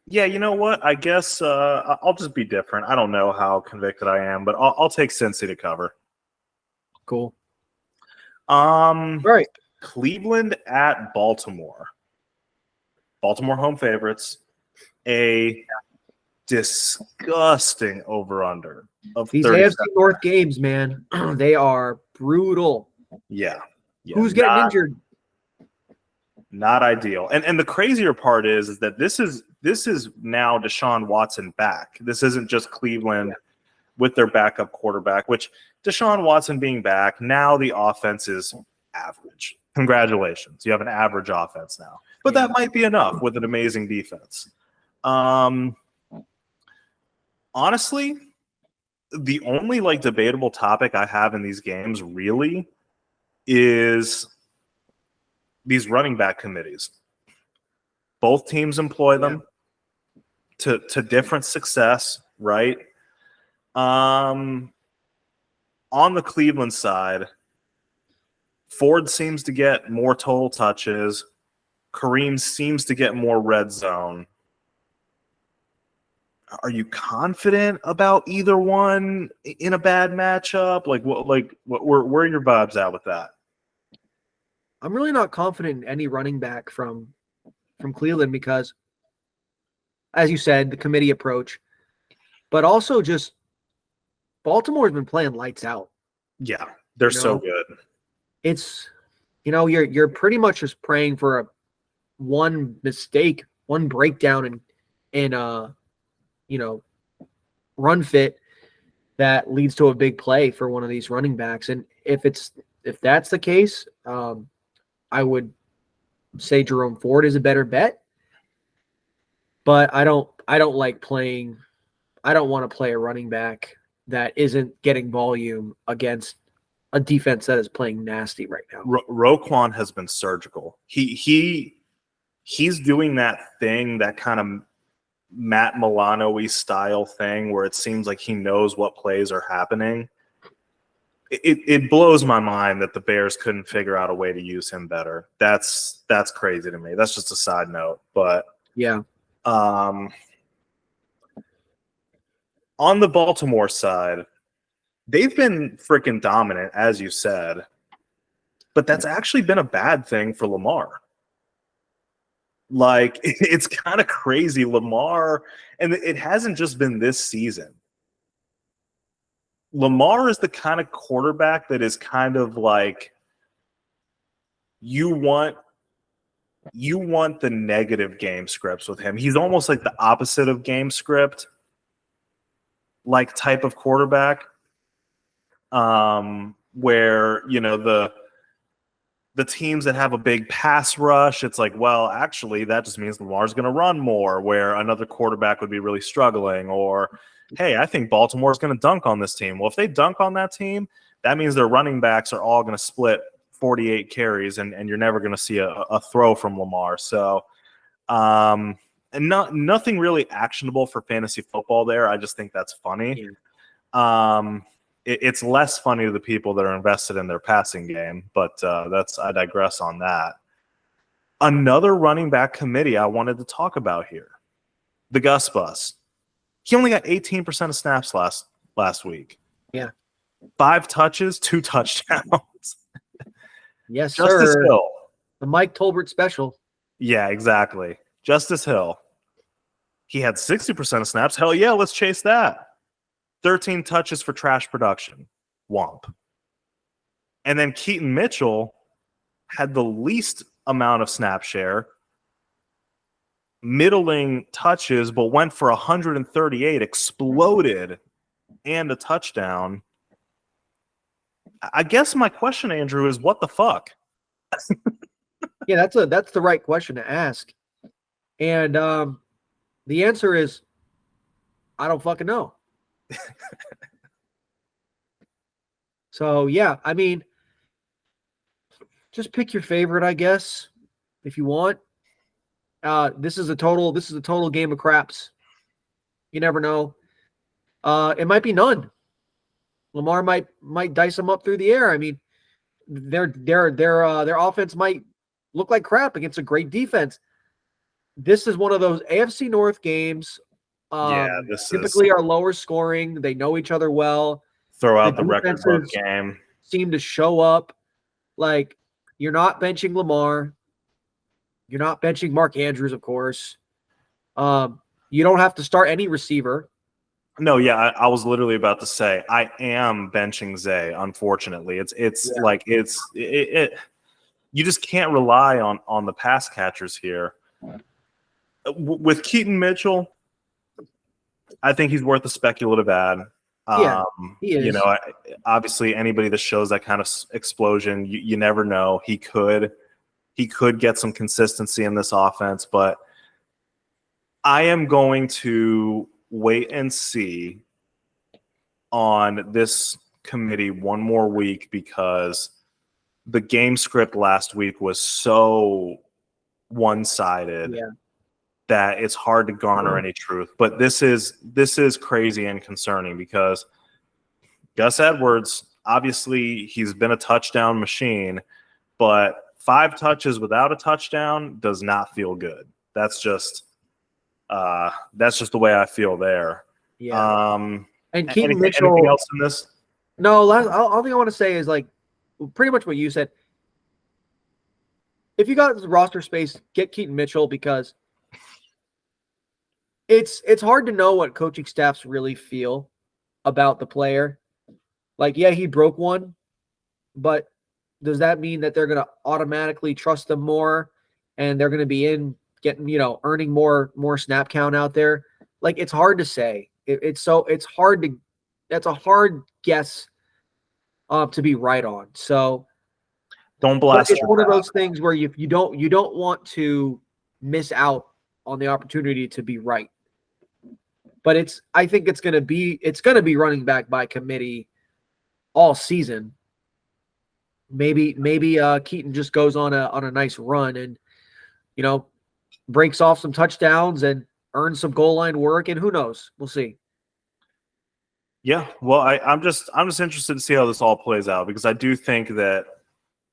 Yeah, you know what? I guess I'll just be different. I don't know how convicted I am, but I'll take Cincy to cover. Cool. All right. Cleveland at Baltimore. Baltimore home favorites. A disgusting over-under of These 37. AFC North games, man, they are brutal. Yeah. Who's getting injured? Not ideal. And the crazier part is that this is now Deshaun Watson back. This isn't just Cleveland with their backup quarterback, which Deshaun Watson being back, now the offense is average. Congratulations. You have an average offense now. But that might be enough with an amazing defense. Honestly, the only debatable topic I have in these games really is these running back committees. Both teams employ them to different success, right? On the Cleveland side, Ford seems to get more total touches. Kareem seems to get more red zone. Are you confident about either one in a bad matchup? Where are your vibes at with that? I'm really not confident in any running back from Cleveland because, as you said, the committee approach, but also just Baltimore's been playing lights out. Yeah, they're so good. It's you're pretty much just praying for one mistake, one breakdown in run fit that leads to a big play for one of these running backs. And if that's the case, I would say Jerome Ford is a better bet. But I don't like playing. I don't want to play a running back that isn't getting volume against a defense that is playing nasty right now. Roquan has been surgical. He's doing that thing, that kind of Matt Milano-y style thing where it seems like he knows what plays are happening. It blows my mind that the Bears couldn't figure out a way to use him better. That's crazy to me. That's just a side note. But yeah. On the Baltimore side, they've been freaking dominant, as you said, but that's actually been a bad thing for Lamar. It's kind of crazy. Lamar, and it hasn't just been this season. Lamar is the kind of quarterback that is kind of like you want the negative game scripts with him. He's almost like the opposite of game script type of quarterback, where the teams that have a big pass rush, it's like, well, actually, that just means Lamar's going to run more, where another quarterback would be really struggling. Or, hey, I think Baltimore's going to dunk on this team. Well, if they dunk on that team, that means their running backs are all going to split 48 carries, and you're never going to see a throw from Lamar. So, and nothing really actionable for fantasy football there. I just think that's funny. Yeah. It's less funny to the people that are invested in their passing game, but I digress on that. Another running back committee I wanted to talk about here, the Gus Bus. He only got 18% of snaps last week. Yeah. 5 touches, 2 touchdowns. Yes, Justice sir. Hill. The Mike Tolbert special. Yeah, exactly. Justice Hill. He had 60% of snaps. Hell yeah, let's chase that. 13 touches for trash production. Womp. And then Keaton Mitchell had the least amount of snap share, middling touches, but went for 138, exploded, and a touchdown. I guess my question, Andrew, is what the fuck? Yeah, that's the right question to ask. And the answer is, I don't fucking know. So yeah, I mean, just pick your favorite, I guess, if you want. This is a total game of craps. You never know. It might be none. Lamar might dice them up through the air. I mean, their offense might look like crap against a great defense. this is one of those AFC North games. This is Typically are lower scoring. They know each other well. throw The out the record book defenses game. seem to show up. Like, you're not benching Lamar. You're not benching Mark Andrews, of course. You don't have to start any receiver. No, yeah, I was literally about to say I am benching Zay. Unfortunately, you just can't rely on the pass catchers here. With Keaton Mitchell, I think he's worth a speculative ad. Yeah, he is. Obviously, anybody that shows that kind of explosion, you never know. He could get some consistency in this offense, but I am going to wait and see on this committee one more week because the game script last week was so one-sided that it's hard to garner any truth. But this is crazy and concerning because Gus Edwards, obviously he's been a touchdown machine, but 5 touches without a touchdown does not feel good. That's just the way I feel there. Yeah. And Keaton Mitchell. Anything else in this? No, all thing I want to say is like pretty much what you said. If you got the roster space, get Keaton Mitchell because it's hard to know what coaching staffs really feel about the player. Like, yeah, he broke one, but does that mean that they're going to automatically trust them more and they're going to be earning more snap count out there? Like, it's hard to say. That's a hard guess to be right on. So don't blast. It's one of those things where you don't want to miss out on the opportunity to be right. But I think it's gonna be running back by committee all season. Maybe Keaton just goes on a nice run and breaks off some touchdowns and earns some goal line work, and who knows? We'll see. Yeah, well, I'm just interested to see how this all plays out because I do think that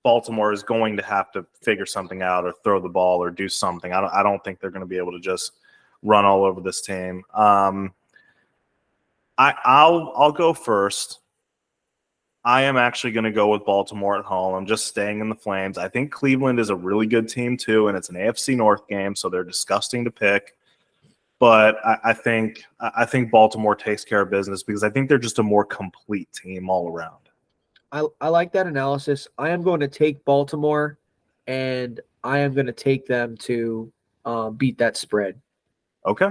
Baltimore is going to have to figure something out or throw the ball or do something. I don't think they're going to be able to just run all over this team. I'll go first. I am actually going to go with Baltimore at home. I'm just staying in the Flames. I think Cleveland is a really good team too, and it's an AFC North game, so they're disgusting to pick. But I think Baltimore takes care of business because I think they're just a more complete team all around. I like that analysis. I am going to take Baltimore, and I am going to take them to beat that spread. Okay.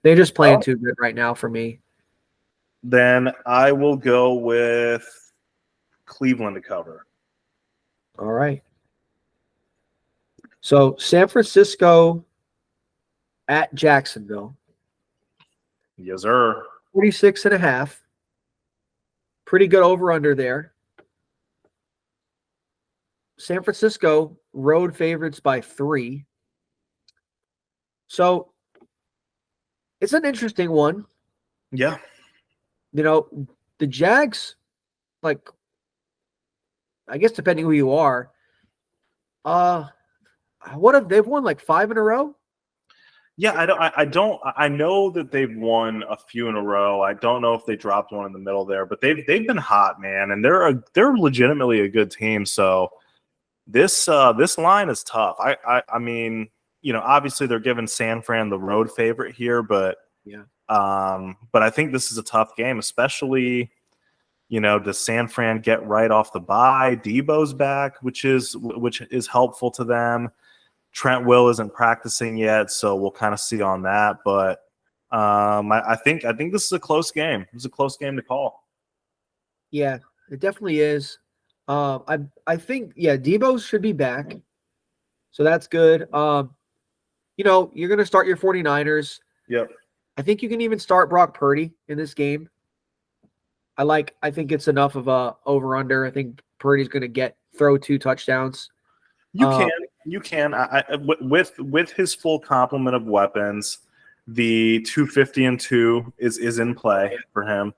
They're just playing too good right now for me. Then I will go with Cleveland to cover. All right. So San Francisco at Jacksonville. Yes, sir. 46.5. Pretty good over-under there. San Francisco, road favorites by 3. So it's an interesting one. Yeah. The Jags, like, I guess depending who you are, they've won like 5 in a row? Yeah, I know that they've won a few in a row. I don't know if they dropped one in the middle there, but they've been hot, man, and they're legitimately a good team. So this line is tough. I mean, obviously they're giving San Fran the road favorite here, but but I think this is a tough game, especially, does San Fran get right off the bye? Debo's back, which is helpful to them. Trent Will isn't practicing yet, so we'll kind of see on that. But I think this is a close game. It's a close game to call. Yeah, it definitely is. I think Debo should be back, so that's good. You're gonna start your 49ers. Yep. I think you can even start Brock Purdy in this game. I think it's enough of a over/under. I think Purdy's gonna throw 2 touchdowns. You can. With his full complement of weapons, the 250-2 is in play for him.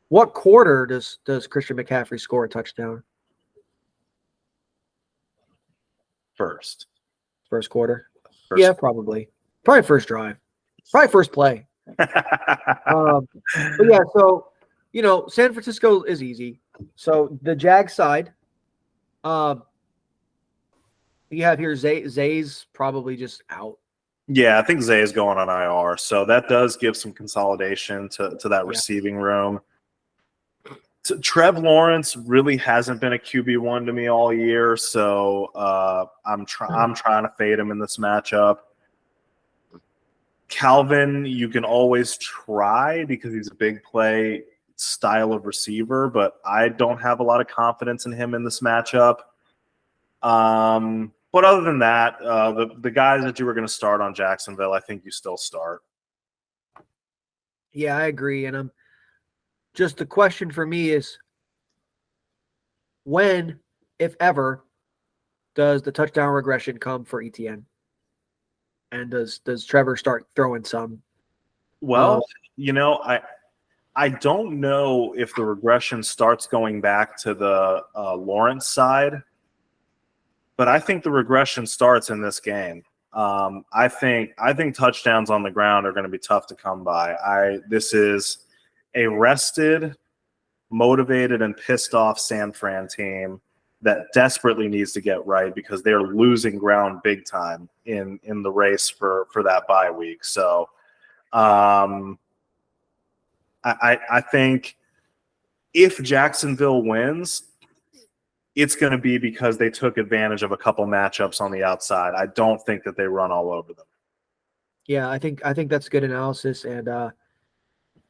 What quarter does Christian McCaffrey score a touchdown? First. First quarter. First- Yeah, probably. Probably first drive. Probably first play. But yeah, so San Francisco is easy. So the Jag side, you have here Zay's probably just out. Yeah, I think Zay is going on IR, so that does give some consolidation to that receiving room. Trev Lawrence really hasn't been a QB1 to me all year, so I'm trying to fade him in this matchup. Calvin, you can always try because he's a big play style of receiver, but I don't have a lot of confidence in him in this matchup. But other than that, the guys that you were going to start on Jacksonville, I think you still start. Yeah, I agree. And just the question for me is when, if ever, does the touchdown regression come for ETN? And does Trevor start throwing some? Well, I don't know if the regression starts going back to the Lawrence side, but I think the regression starts in this game. I think touchdowns on the ground are going to be tough to come by. This is a rested, motivated, and pissed off San Fran team that desperately needs to get right because they're losing ground big time in the race for that bye week. So I think if Jacksonville wins, it's going to be because they took advantage of a couple matchups on the outside. I don't think that they run all over them. Yeah, I think that's good analysis. And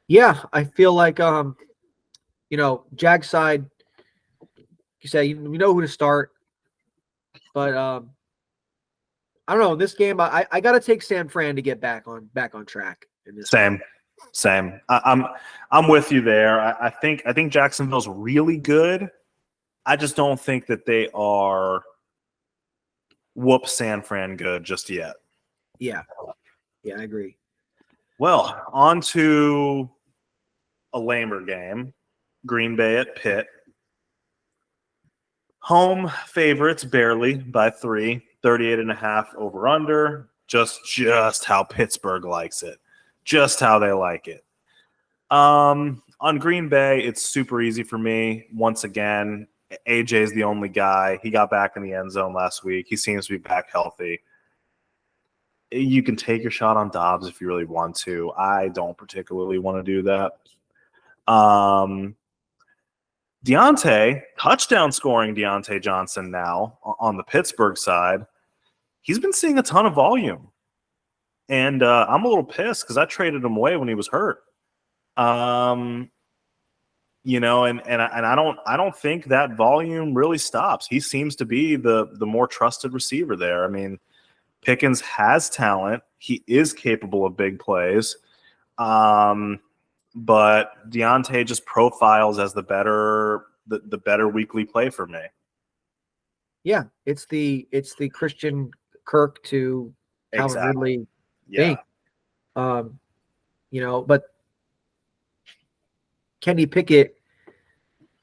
yeah, I feel like Jag side, you say you know who to start, but I don't know. In this game, I got to take San Fran to get back on track. In this Same. I'm with you there. I think Jacksonville's really good. I just don't think that they are whoop San Fran good just yet. Yeah, I agree. Well, on to a lamer game. Green Bay at Pitt. Home favorites barely by 3, 38.5 over under. Just how Pittsburgh likes it. Just how they like it. On Green Bay, it's super easy for me. Once again, AJ's the only guy. He got back in the end zone last week. He seems to be back healthy. You can take your shot on Dobbs if you really want to. I don't particularly want to do that. Touchdown scoring Deontay Johnson now on the Pittsburgh side. He's been seeing a ton of volume. And I'm a little pissed because I traded him away when he was hurt. And I don't think that volume really stops. He seems to be the more trusted receiver there. I mean, Pickens has talent. He is capable of big plays. But Deontay just profiles as the better weekly play for me. Yeah, it's the Christian Kirk to Calvin Ridley thing. But Kenny Pickett,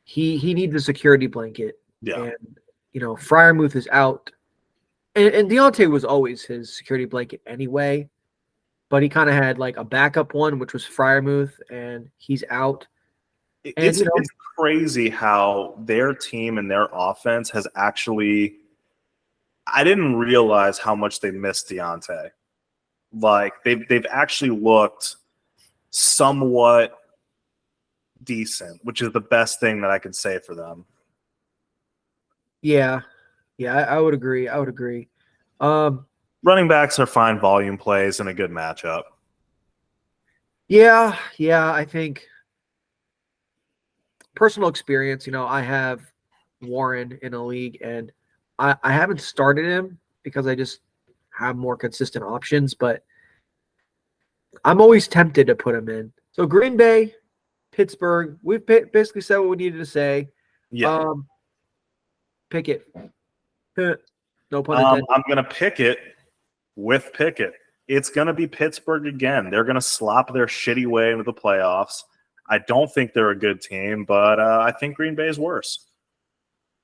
he needs a security blanket. Yeah. And Freiermuth is out. And Deontay was always his security blanket anyway, but he kind of had like a backup one, which was Freiermuth, and he's out. It's crazy how their team and their offense has actually – I didn't realize how much they missed Deontay. Like, they've actually looked somewhat decent, which is the best thing that I could say for them. Yeah, I would agree. Running backs are fine volume plays in a good matchup. Yeah, I think personal experience, I have Warren in a league, and I haven't started him because I just have more consistent options, but I'm always tempted to put him in. So Green Bay, Pittsburgh, we've basically said what we needed to say. Yeah. Pickett. No pun intended. I'm going to pick it with Pickett. It's going to be Pittsburgh again. They're going to slop their shitty way into the playoffs. I don't think they're a good team, but I think Green Bay is worse.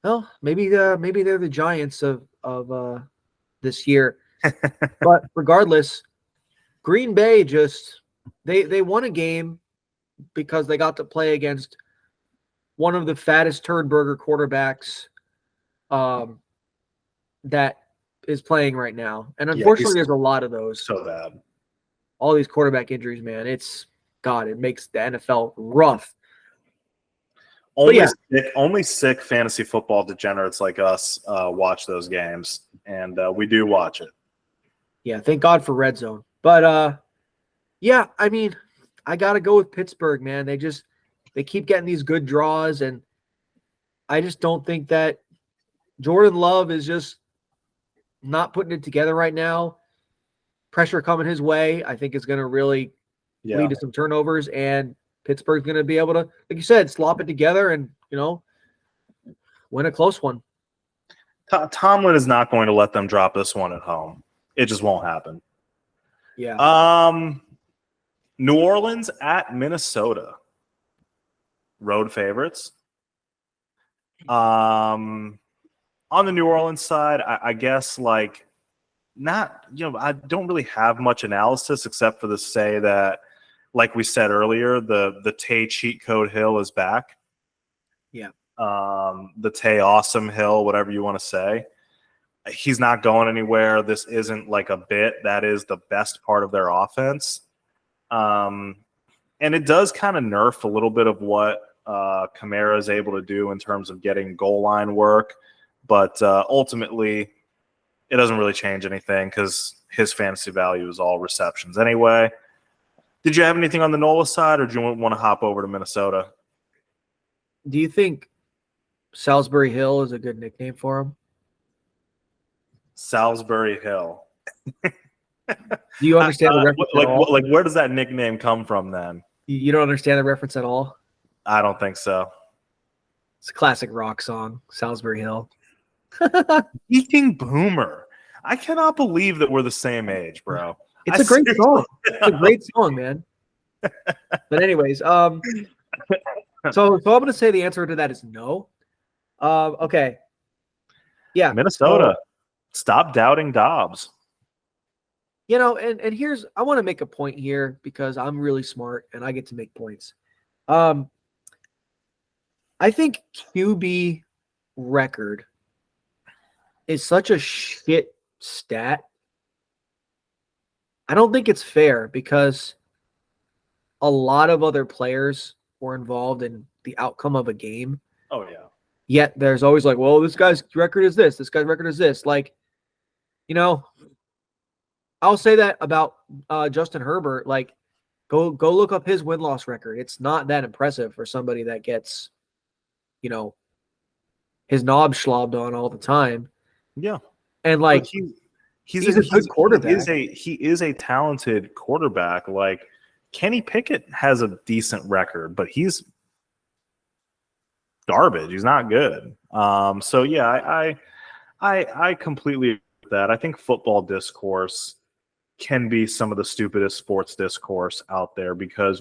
Well, maybe they're the Giants of this year. But regardless, Green Bay just they won a game because they got to play against one of the fattest turnburger quarterbacks that is playing right now. And unfortunately, there's a lot of those. So bad. All these quarterback injuries, man. It makes the NFL rough. Only sick fantasy football degenerates like us watch those games, and we do watch it. Yeah, thank God for Red Zone. But yeah, I mean, I gotta go with Pittsburgh, man. They keep getting these good draws, and I just don't think that Jordan Love is just not putting it together right now. Pressure coming his way, I think, is going to really lead to some turnovers, and Pittsburgh's going to be able to, like you said, slop it together and, win a close one. Tomlin is not going to let them drop this one at home. It just won't happen. Yeah. New Orleans at Minnesota. Road favorites. On the New Orleans side, I guess I don't really have much analysis except for to say that, like we said earlier, the Tay cheat code Hill is back. Yeah. The Tay awesome Hill, whatever you want to say. He's not going anywhere. This isn't like a bit. That is the best part of their offense. And it does kind of nerf a little bit of what Kamara is able to do in terms of getting goal line work. But ultimately, it doesn't really change anything because his fantasy value is all receptions anyway. Did you have anything on the NOLA side, or do you want to hop over to Minnesota? Do you think Salisbury Hill is a good nickname for him? Salisbury Hill. Do you understand the reference at all? Like, where does that nickname come from then? You don't understand the reference at all? I don't think so. It's a classic rock song, Salisbury Hill. Eking Boomer. I cannot believe that we're the same age, bro. It's a great song. It's a great song, man. But anyways, so I'm going to say the answer to that is no. Okay. Yeah. Minnesota. Stop doubting Dobbs. And here's, I want to make a point here because I'm really smart and I get to make points. I think QB record is such a shit stat. I don't think it's fair because a lot of other players were involved in the outcome of a game. Oh, yeah. Yet there's always like, well, this guy's record is this. This guy's record is this. Like, I'll say that about Justin Herbert. Like, go look up his win-loss record. It's not that impressive for somebody that gets, his knob slobbed on all the time. Yeah. And like he's a good quarterback. He is a talented quarterback. Like Kenny Pickett has a decent record, but he's garbage. He's not good. So yeah, I completely agree with that. I think football discourse can be some of the stupidest sports discourse out there because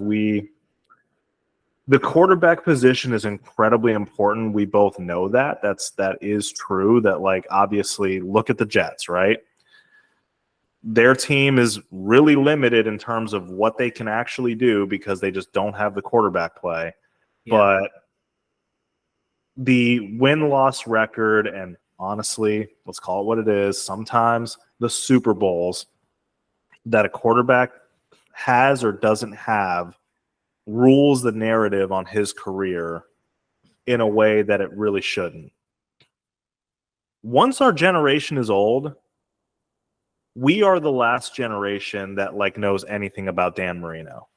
the quarterback position is incredibly important. We both know that. That is true. That, like, obviously, look at the Jets, right? Their team is really limited in terms of what they can actually do because they just don't have the quarterback play. Yeah. But the win-loss record, and honestly, let's call it what it is, sometimes the Super Bowls that a quarterback has or doesn't have rules the narrative on his career in a way that it really shouldn't. Once our generation is old, we are the last generation that knows anything about Dan Marino.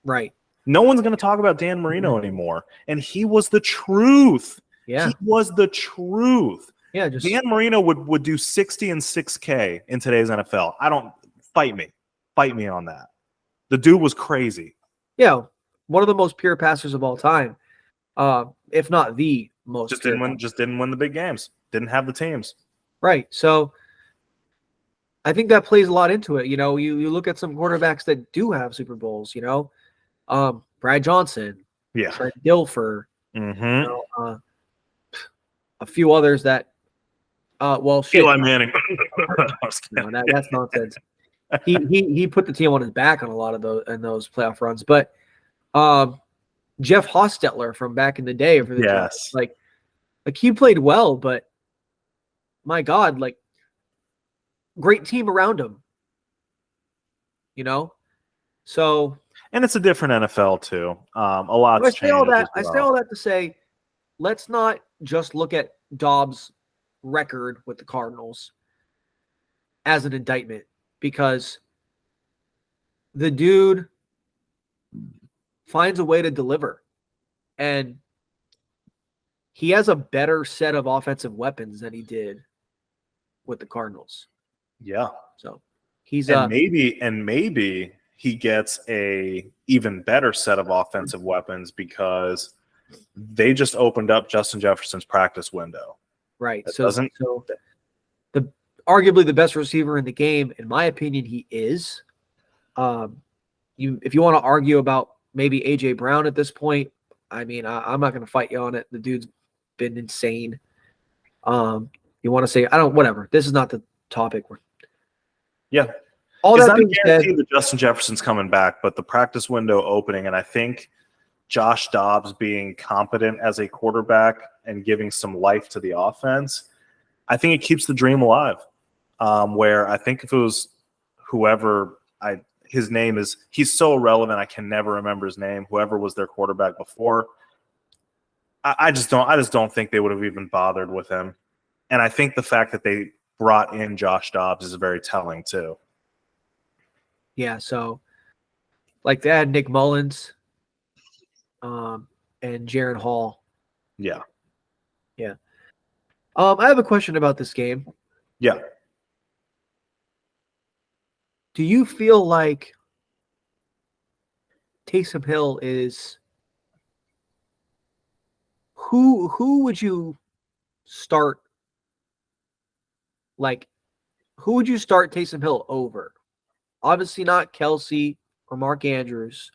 Right. No one's going to talk about Dan Marino anymore. And he was the truth. Yeah. He was the truth. Yeah. Dan Marino would do 60 and 6K in today's NFL. Fight me on that. The dude was crazy. Yeah, one of the most pure passers of all time, if not the most. Just didn't win the big games. Didn't have the teams. Right. So I think that plays a lot into it. You look at some quarterbacks that do have Super Bowls. Brad Johnson, Trent Dilfer, mm-hmm. A few others that Well, shit. Eli Manning. No, that's nonsense. He put the team on his back on a lot of those playoff runs. But Jeff Hostetler from back in the day for the Giants, like he played well, but my God, like great team around him. So and it's a different NFL too. A lot's changed. I say all that to say, let's not just look at Dobbs' record with the Cardinals as an indictment, because the dude finds a way to deliver, and he has a better set of offensive weapons than he did with the Cardinals. Yeah. So he's maybe he gets a even better set of offensive weapons because they just opened up Justin Jefferson's practice window. Right. So the arguably the best receiver in the game, in my opinion, he is. If you want to argue about maybe AJ Brown at this point, I mean, I'm not going to fight you on it. The dude's been insane. You want to say whatever. This is not the topic. Yeah. All it's that not being said, that Justin Jefferson's coming back, but the practice window opening, and I think Josh Dobbs being competent as a quarterback and giving some life to the offense, I think it keeps the dream alive. Where I think if it was whoever his name is, he's so irrelevant I can never remember his name. Whoever was their quarterback before, I just don't think they would have even bothered with him. And I think the fact that they brought in Josh Dobbs is very telling too. Yeah, so like they had Nick Mullins, and Jaron Hall. Yeah. Yeah. I have a question about this game. Yeah. Do you feel like Taysom Hill is who would you start? Like, who would you start Taysom Hill over? Obviously not Kelsey or Mark Andrews.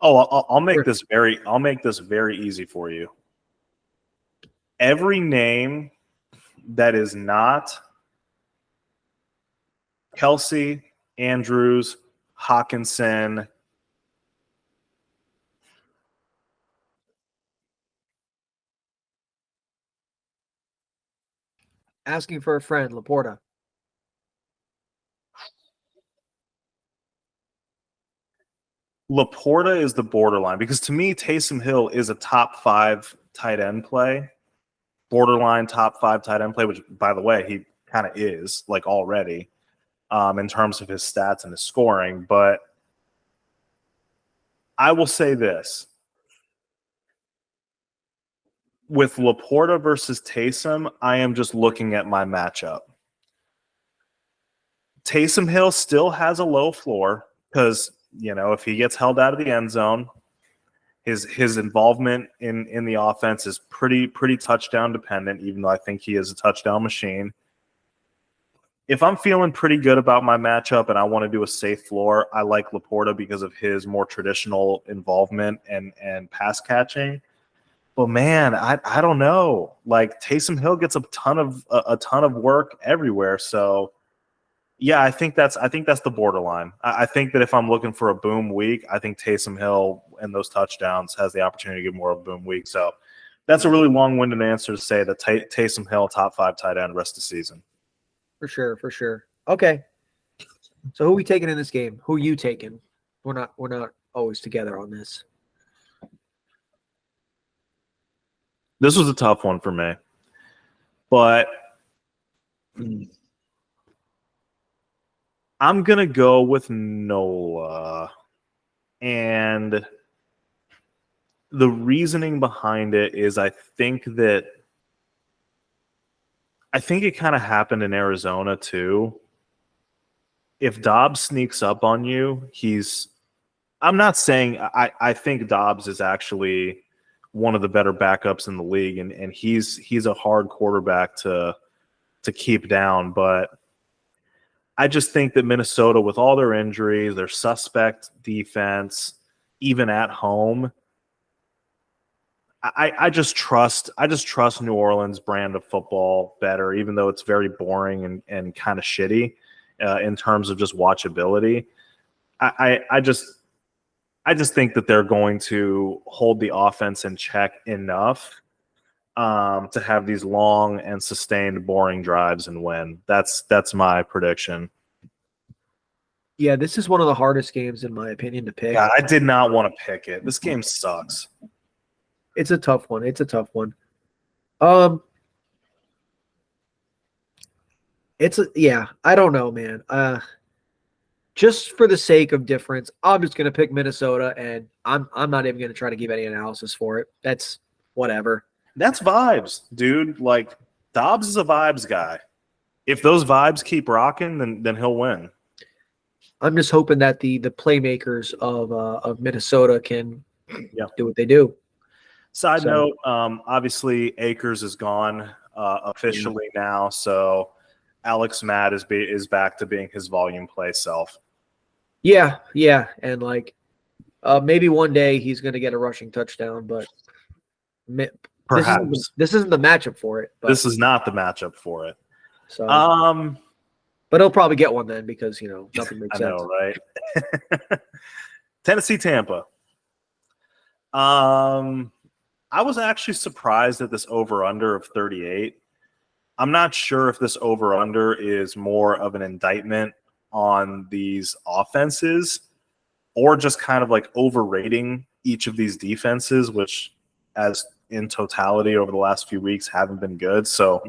Oh, I'll make this very easy for you. Every name that is not Kelsey, Andrews, Hawkinson, Asking for a friend, Laporta. Laporta is the borderline, because to me, Taysom Hill is a top 5 tight end play, borderline top 5 tight end play, which, by the way, he kind of is like already in terms of his stats and his scoring. But I will say this. With Laporta versus Taysom, I am just looking at my matchup. Taysom Hill still has a low floor because, if he gets held out of the end zone, his involvement in the offense is pretty touchdown dependent, even though I think he is a touchdown machine. If I'm feeling pretty good about my matchup and I want to do a safe floor, I like Laporta because of his more traditional involvement and pass catching. But man, I don't know. Like, Taysom Hill gets a ton of work everywhere. So yeah, I think that's the borderline. I think that if I'm looking for a boom week, I think Taysom Hill and those touchdowns has the opportunity to get more of a boom week. So that's a really long-winded answer to say that Taysom Hill top 5 tight end rest of the season. For sure. Okay. So who are we taking in this game? Who are you taking? We're not always together on this. This was a tough one for me. But I'm going to go with Nola. And the reasoning behind it is I think it kind of happened in Arizona too. If Dobbs sneaks up on you, I'm not saying I think Dobbs is actually one of the better backups in the league, and he's a hard quarterback to keep down, but I just think that Minnesota, with all their injuries, their suspect defense, even at home, I just trust New Orleans brand of football better, even though it's very boring and kind of shitty in terms of just watchability. I just think that they're going to hold the offense in check enough to have these long and sustained boring drives and win. That's my prediction. Yeah, this is one of the hardest games in my opinion to pick. God, I did not want to pick it. This game sucks. It's a tough one. I don't know, man. Just for the sake of difference, I'm just gonna pick Minnesota, and I'm not even gonna try to give any analysis for it. That's whatever. That's vibes, dude. Like Dobbs is a vibes guy. If those vibes keep rocking, then he'll win. I'm just hoping that the playmakers of Minnesota can do what they do. Side note, obviously Akers is gone officially now, so Alex Matt is back to being his volume play self. Yeah, and like maybe one day he's going to get a rushing touchdown, but perhaps this isn't the matchup for it. This is not the matchup for it. So, but he'll probably get one then because nothing makes sense. I know, right? Tennessee, Tampa. I was actually surprised at this over-under of 38. I'm not sure if this over-under is more of an indictment on these offenses or just kind of like overrating each of these defenses, which as in totality over the last few weeks haven't been good. So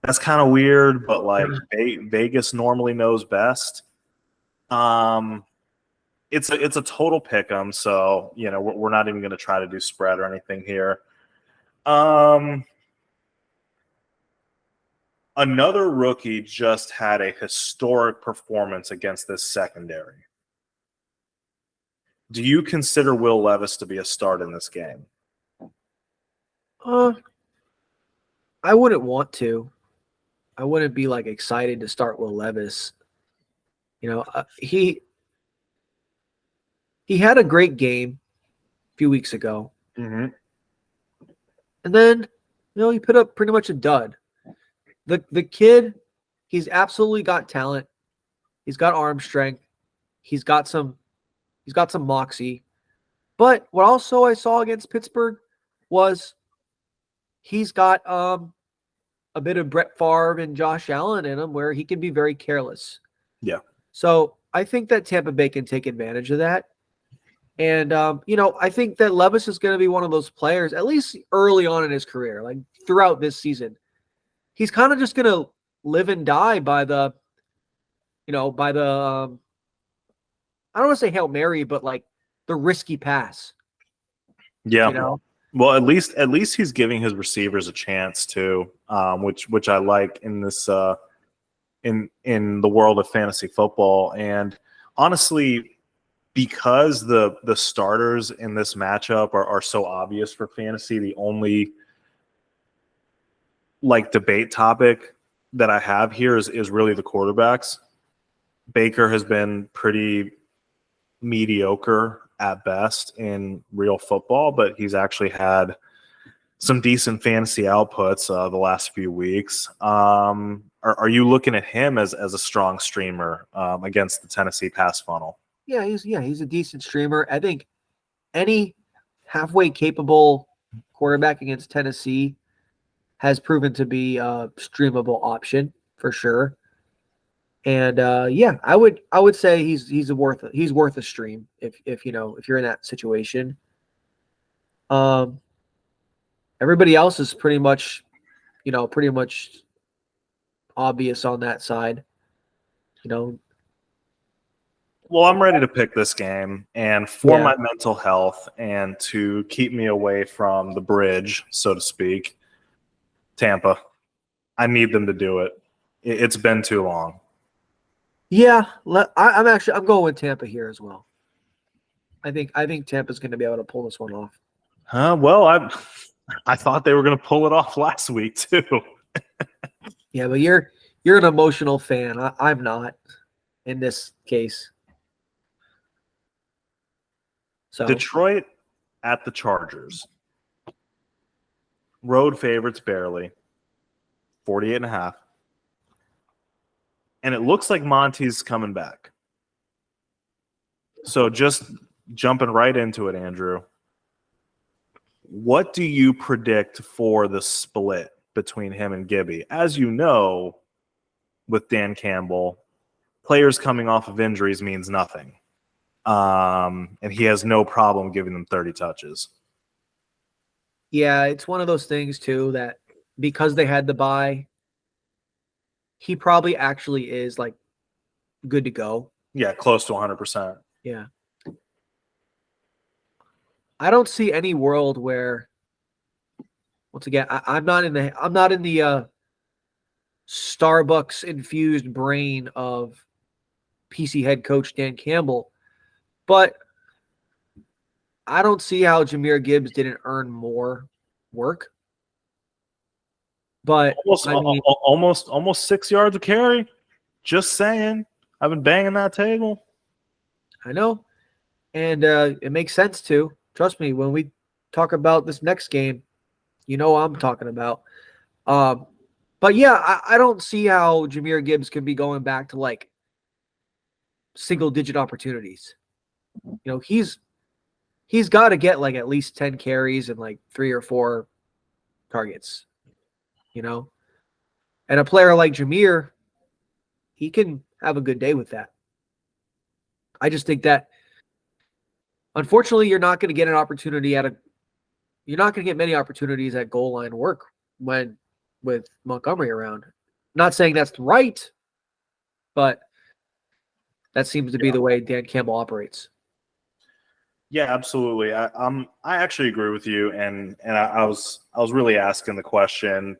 that's kind of weird, but like Vegas normally knows best. It's a total pick 'em, so we're not even going to try to do spread or anything here. Another rookie just had a historic performance against this secondary. Do you consider Will Levis to be a start in this game? I wouldn't want to. I wouldn't be like excited to start Will Levis. He had a great game a few weeks ago. Mm-hmm. And then, he put up pretty much a dud. The kid, he's absolutely got talent. He's got arm strength. He's got some moxie. But what also I saw against Pittsburgh was he's got a bit of Brett Favre and Josh Allen in him where he can be very careless. Yeah. So I think that Tampa Bay can take advantage of that. And, I think that Levis is going to be one of those players, at least early on in his career, like throughout this season. He's kind of just going to live and die by the I don't want to say Hail Mary, but like the risky pass. Yeah. Well, at least he's giving his receivers a chance too, which I like in this in the world of fantasy football. And honestly, because the starters in this matchup are so obvious for fantasy, the only like debate topic that I have here is really the quarterbacks. Baker has been pretty mediocre at best in real football, but he's actually had some decent fantasy outputs the last few weeks. Are you looking at him as a strong streamer against the Tennessee pass funnel? Yeah, he's a decent streamer. I think any halfway capable quarterback against Tennessee has proven to be a streamable option for sure. And I would say he's worth a stream if you're in that situation. Everybody else is pretty much obvious on that side. Well, I'm ready to pick this game, and for my mental health and to keep me away from the bridge, so to speak, Tampa. I need them to do it. It's been too long. Yeah, I'm going with Tampa here as well. I think Tampa's going to be able to pull this one off. Well, I thought they were going to pull it off last week too. Yeah, but you're an emotional fan. I'm not in this case. So Detroit at the Chargers. road favorites barely, 48.5. And it looks like Monty's coming back. So just jumping right into it, Andrew. What do you predict for the split between him and Gibby? As you know, with Dan Campbell, players coming off of injuries means nothing. And he has no problem giving them 30 touches. Yeah, it's one of those things, too, that because they had the bye, he probably actually is, like, good to go. Yeah, close to 100%. Yeah. I don't see any world where, once again, I'm not in the Starbucks infused brain of PC head coach Dan Campbell, but I don't see how Jahmyr Gibbs didn't earn more work. But almost 6 yards of carry. Just saying, I've been banging that table. I know, and it makes sense too. Trust me, when we talk about this next game, you know what I'm talking about. But yeah, I don't see how Jahmyr Gibbs can be going back to like single-digit opportunities. You know, he's got to get like at least 10 carries and like 3 or 4 targets. You know, and a player like Jahmyr, he can have a good day with that. I just think that, unfortunately, you're not going to get many opportunities at goal line work with Montgomery around. Not saying that's right, but that seems to be the way Dan Campbell operates. Yeah, absolutely. I actually agree with you, and I was really asking the question,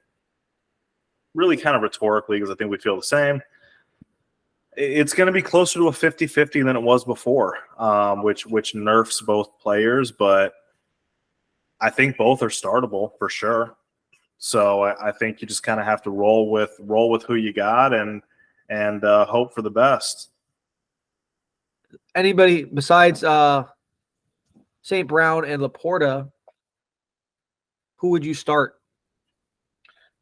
really kind of rhetorically, because I think we feel the same. It's going to be closer to a 50-50 than it was before, which nerfs both players, but I think both are startable for sure. So I think you just kind of have to roll with who you got and hope for the best. Anybody besides St. Brown and Laporta, who would you start?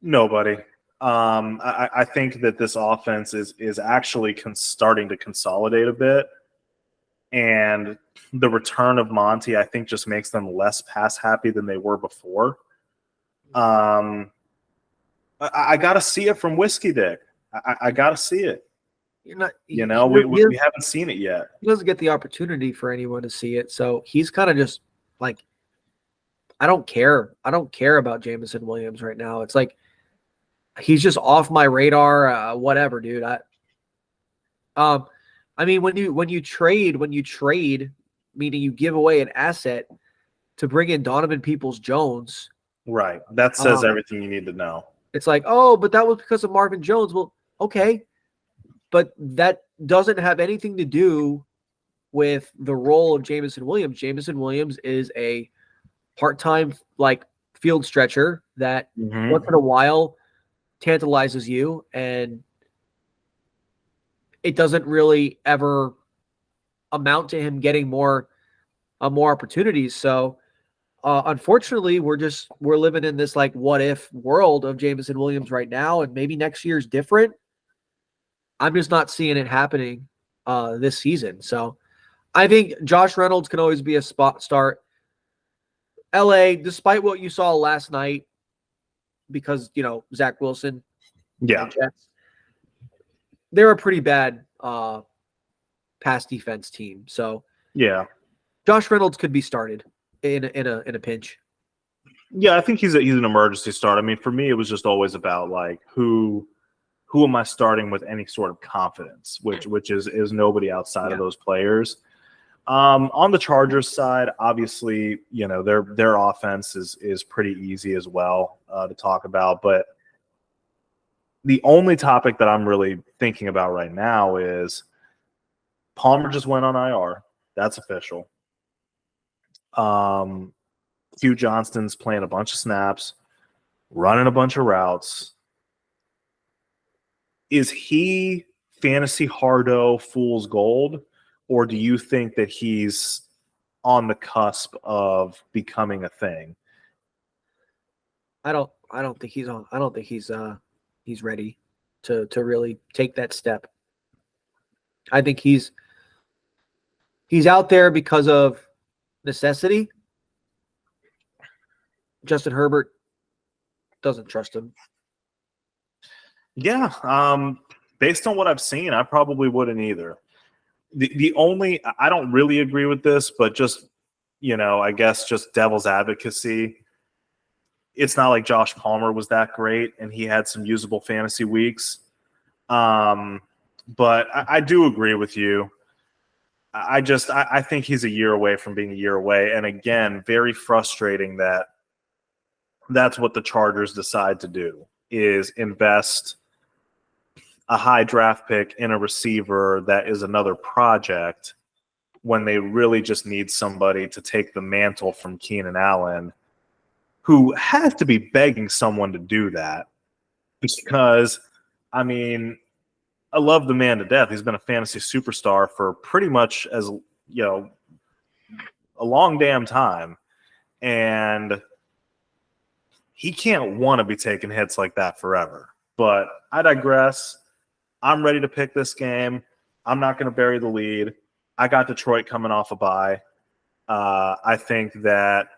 Nobody. I think that this offense is actually starting to consolidate a bit, and the return of Monty, I think, just makes them less pass happy than they were before. I got to see it from Whiskey Dick. I got to see it. We haven't seen it yet. He doesn't get the opportunity for anyone to see it, so he's kind of just like, I don't care. I don't care about Jameson Williams right now. It's like he's just off my radar. Whatever, dude. I mean, when you trade, meaning you give away an asset to bring in Donovan Peoples-Jones, right? That says everything you need to know. It's like, oh, but that was because of Marvin Jones. Well, okay, but that doesn't have anything to do with the role of Jameson Williams. Jameson Williams is a part-time like field stretcher that once in a while tantalizes you, and it doesn't really ever amount to him getting more opportunities. So unfortunately, we're living in this like what if world of Jameson Williams right now, and maybe next year's different. I'm just not seeing it happening this season. So I think Josh Reynolds can always be a spot start. LA, despite what you saw last night, because Zach Wilson, Jets, they're a pretty bad pass defense team. So yeah, Josh Reynolds could be started in a pinch. Yeah, I think he's an emergency start. I mean, for me, it was just always about like who am I starting with any sort of confidence, which is nobody outside of those players. On the Chargers side, obviously, their offense is pretty easy as well to talk about. But the only topic that I'm really thinking about right now is Palmer just went on IR. That's official. Hugh Johnston's playing a bunch of snaps, running a bunch of routes. Is he fantasy hardo fool's gold, or do you think that he's on the cusp of becoming a thing? I don't think he's on. I don't think he's ready to really take that step. I think he's out there because of necessity. Justin Herbert doesn't trust him. Yeah, based on what I've seen, I probably wouldn't either. The only I don't really agree with this, but just I guess just devil's advocacy. It's not like Josh Palmer was that great, and he had some usable fantasy weeks. But I do agree with you. I think he's a year away from being a year away, and again, very frustrating that that's what the Chargers decide to do is invest a high draft pick in a receiver that is another project when they really just need somebody to take the mantle from Keenan Allen, who has to be begging someone to do that because, I mean, I love the man to death. He's been a fantasy superstar for pretty much as, a long damn time. And he can't want to be taking hits like that forever. But I digress. I'm ready to pick this game. I'm not going to bury the lead. I got Detroit coming off a bye. I think that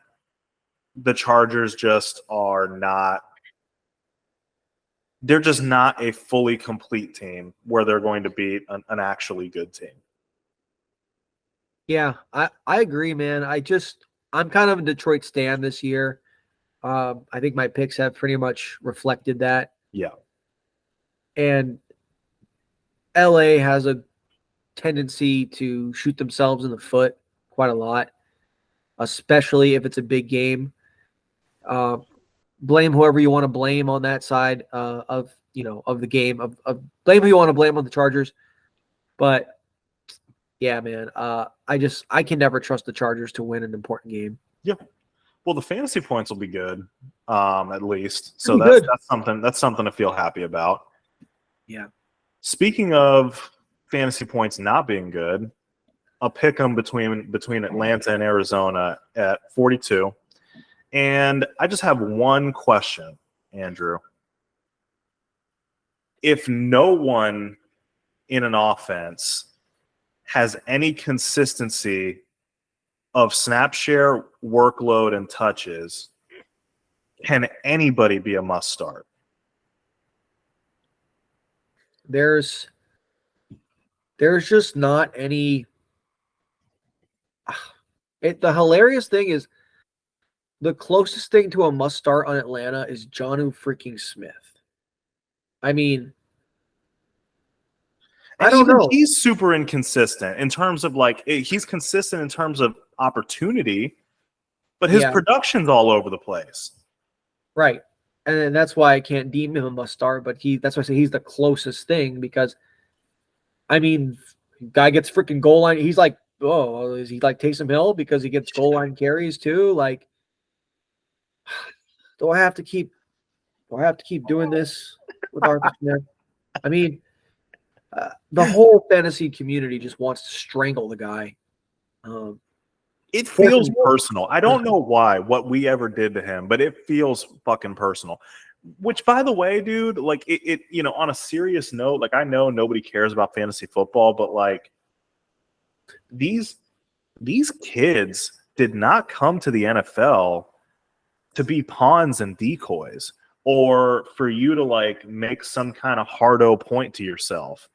the Chargers just are not – they're just not a fully complete team where they're going to beat an actually good team. Yeah, I agree, man. I'm kind of a Detroit stan this year. I think my picks have pretty much reflected that. Yeah. And LA has a tendency to shoot themselves in the foot quite a lot, especially if it's a big game. Blame whoever you want to blame on that side of the game. Of blame who you want to blame on the Chargers, but yeah, man, I can never trust the Chargers to win an important game. Yeah. Well, the fantasy points will be good, at least. So that's something to feel happy about. Yeah. Speaking of fantasy points not being good, I'll pick them between Atlanta and Arizona at 42. And I just have one question, Andrew. If no one in an offense has any consistency of snap share, workload, and touches, can anybody be a must start? There's just not any. The hilarious thing is the closest thing to a must start on Atlanta is Jonnu freaking Smith. I mean, I don't know. He's super inconsistent in terms of he's consistent in terms of opportunity, but his production's all over the place. Right. And that's why I can't deem him a must start, but that's why I say he's the closest thing because, I mean, guy gets freaking goal line. He's like, oh, is he like Taysom Hill because he gets goal line carries too? Like, do I have to keep doing this with Arthur Smith? I mean, the whole fantasy community just wants to strangle the guy. It feels personal. I don't know what we ever did to him, but it feels fucking personal. Which, by the way, dude, it on a serious note, I know nobody cares about fantasy football, but these kids did not come to the NFL to be pawns and decoys or for you to make some kind of hardo point to yourself.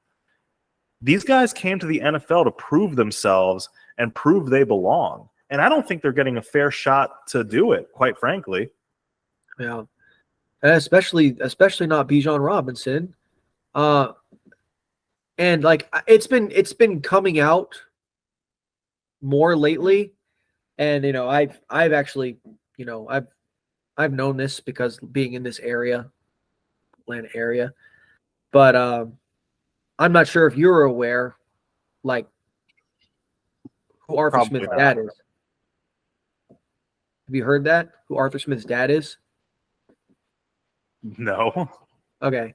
These guys came to the NFL to prove themselves and prove they belong. And I don't think they're getting a fair shot to do it, quite frankly. Yeah. Especially not Bijan Robinson. And it's been coming out more lately. And I've actually, I've known this because being in this area, Atlanta area. But I'm not sure if you're aware, who Arthur Smith's dad is. Have you heard that? Who Arthur Smith's dad is? No. Okay.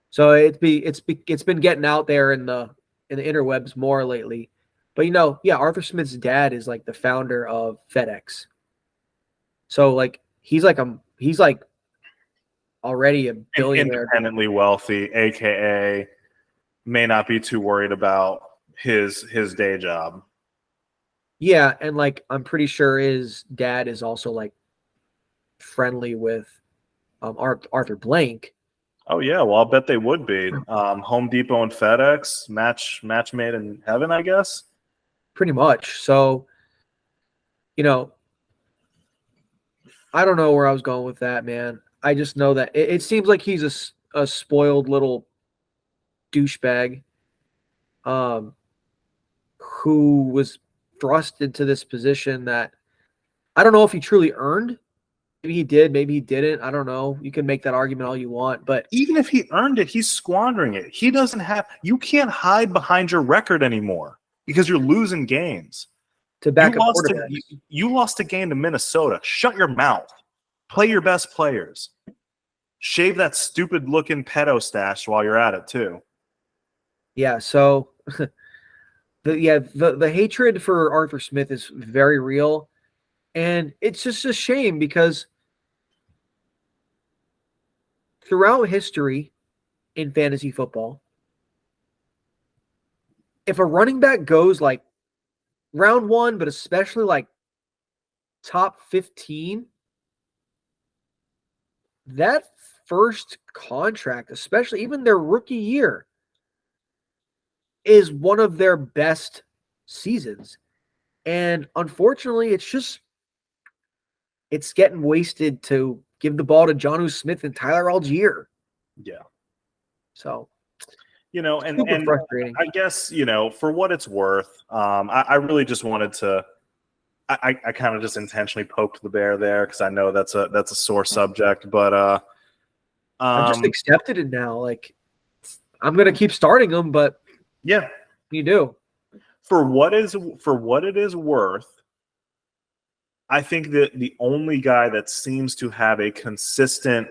So it's been getting out there in the interwebs more lately. But Arthur Smith's dad is the founder of FedEx. So he's already a billionaire. Independently wealthy, aka may not be too worried about his day job. Yeah, and like I'm pretty sure his dad is also like friendly with Arthur Blank. Oh yeah, well I'll bet they would be. Home Depot and FedEx match made in heaven, I guess. Pretty much. So, I don't know where I was going with that, man. I just know that it seems like he's a spoiled little douchebag, who was thrust into this position that I don't know if he truly earned. Maybe he did, maybe he didn't. I don't know. You can make that argument all you want, but even if he earned it, he's squandering it. He doesn't have. You can't hide behind your record anymore because you're losing games. to back up quarterbacks. You lost a game to Minnesota. Shut your mouth. Play your best players. Shave that stupid looking pedo stash while you're at it too. Yeah, so the hatred for Arthur Smith is very real, and it's just a shame because throughout history in fantasy football, if a running back goes like round 1, but especially like top 15, that first contract, especially even their rookie year, is one of their best seasons. And unfortunately, it's getting wasted to give the ball to Jonnu Smith and Tyler Algier. Yeah. So, and frustrating. I guess, for what it's worth, I really just wanted to, I kind of just intentionally poked the bear there because I know that's a sore subject, but I've just accepted it now. Like, I'm gonna keep starting them, but yeah, you do. For what it is worth, I think that the only guy that seems to have a consistent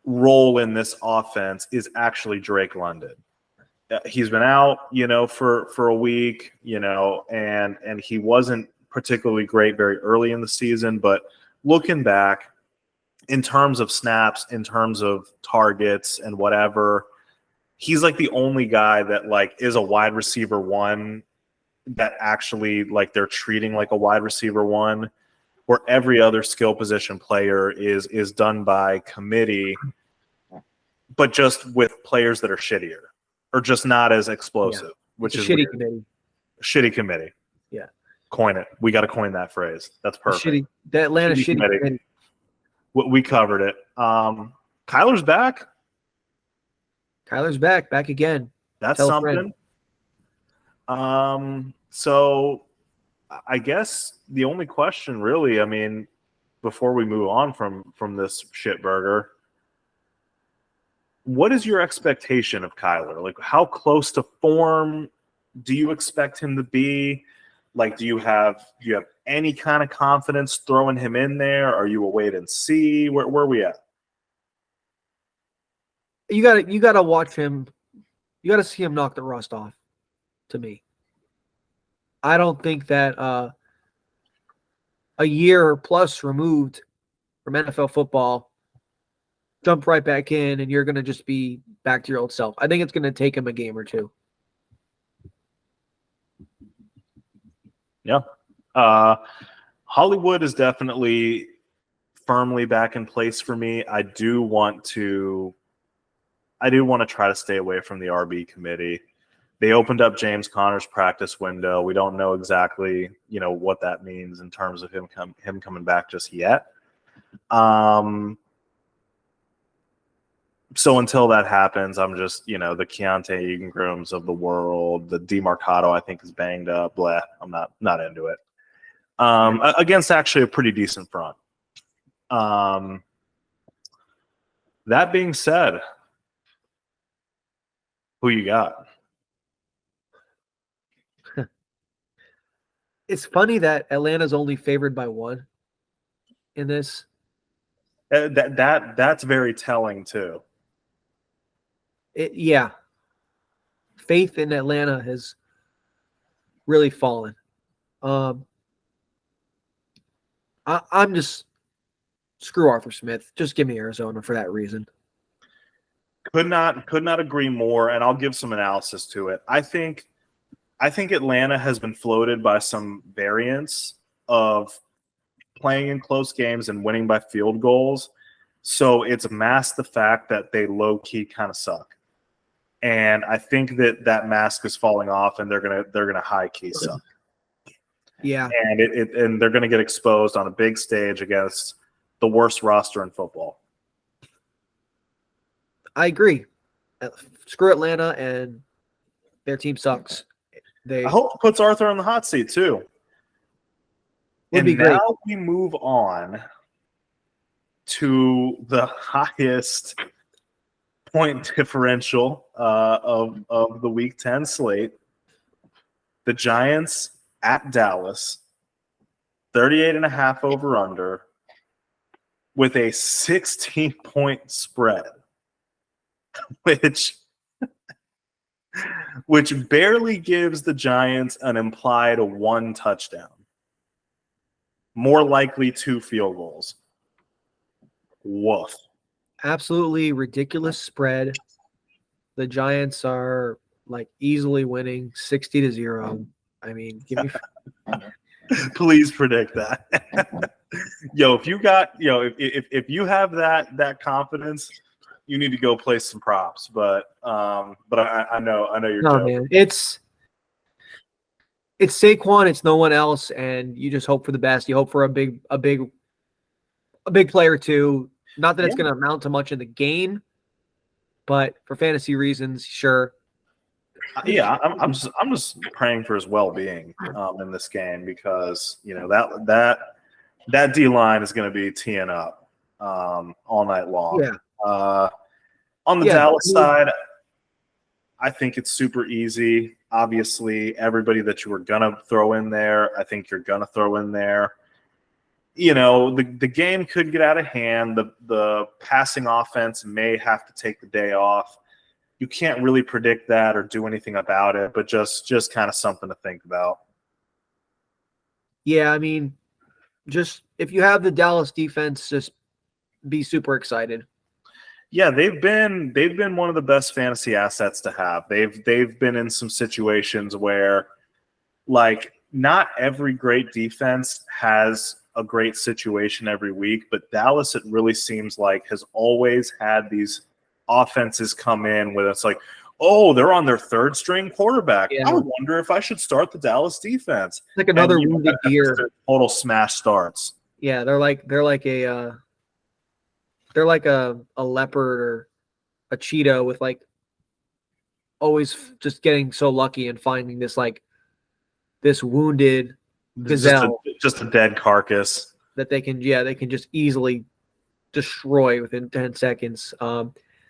role in this offense is actually Drake London. He's been out, for a week, and he wasn't particularly great very early in the season, but looking back in terms of snaps, in terms of targets and whatever, he's like the only guy that like is a wide receiver one that actually like they're treating like a wide receiver one, where every other skill position player is done by committee, but just with players that are shittier or just not as explosive, which is shitty weird. committee. Shitty committee. Yeah. Coin it. We got to coin that phrase. That's perfect. The Atlanta shitty committee. We covered it. Kyler's back. Kyler's back again. That's something. So I guess the only question really, I mean, before we move on from this shit burger, what is your expectation of Kyler? Like, how close to form do you expect him to be? Like, do you have any kind of confidence throwing him in there? Are you a wait and see? Where are we at? You gotta watch him. You gotta see him knock the rust off. To me, I don't think that a year plus removed from NFL football, jump right back in and you're gonna just be back to your old self. I think it's gonna take him a game or two. Yeah. Hollywood is definitely firmly back in place for me. I do want to try to stay away from the RB committee. They opened up James Conner's practice window. We don't know exactly, what that means in terms of him coming back just yet. So until that happens, I'm just, the Keontae Ingrams of the world, the DeMarcado I think is banged up. Blah, I'm not into it. Against actually a pretty decent front. That being said, who you got? It's funny that Atlanta's only favored by 1 in this. That's very telling too. Yeah. Faith in Atlanta has really fallen. I'm just screw Arthur Smith. Just give me Arizona for that reason. Could not agree more, and I'll give some analysis to it. I think Atlanta has been floated by some variants of playing in close games and winning by field goals. So it's masked the fact that they low-key kind of suck. And I think that mask is falling off, and they're gonna high-key suck. Yeah. And and they're gonna get exposed on a big stage against the worst roster in football. I agree. Screw Atlanta, and their team sucks. I hope it puts Arthur on the hot seat too. Would be great. Now we move on to the highest point differential of the Week 10 slate. The Giants at Dallas, 38.5 over under, with a 16-point spread, which barely gives the Giants an implied 1 touchdown. More likely 2 field goals. Woof. Absolutely ridiculous spread. The Giants are like easily winning 60-0. I mean, give me. Please predict that. Yo, if you have that confidence, you need to go play some props. But I know you're No, joking. man. It's Saquon, it's no one else, and you just hope for the best. You hope for a big player too. Not that it's going to amount to much in the game, but for fantasy reasons, sure. Yeah, I'm just praying for his well-being in this game, because that D line is going to be teeing up all night long. Yeah. On the Dallas side, I think it's super easy. Obviously, everybody that you were going to throw in there, I think you're going to throw in there. The game could get out of hand. The passing offense may have to take the day off. You can't really predict that or do anything about it, but just kind of something to think about. Yeah, I mean, just if you have the Dallas defense, just be super excited. Yeah, they've been one of the best fantasy assets to have. They've been in some situations where, like, not every great defense has a great situation every week, but Dallas, it really seems like, has always had these offenses come in with it's like, oh, they're on their 3rd string quarterback. Yeah. I wonder if I should start the Dallas defense. Like another wounded deer. Total smash starts. Yeah, they're like a leopard or a cheetah with like always just getting so lucky and finding this wounded gazelle, just a dead carcass that they can just easily destroy within 10 seconds.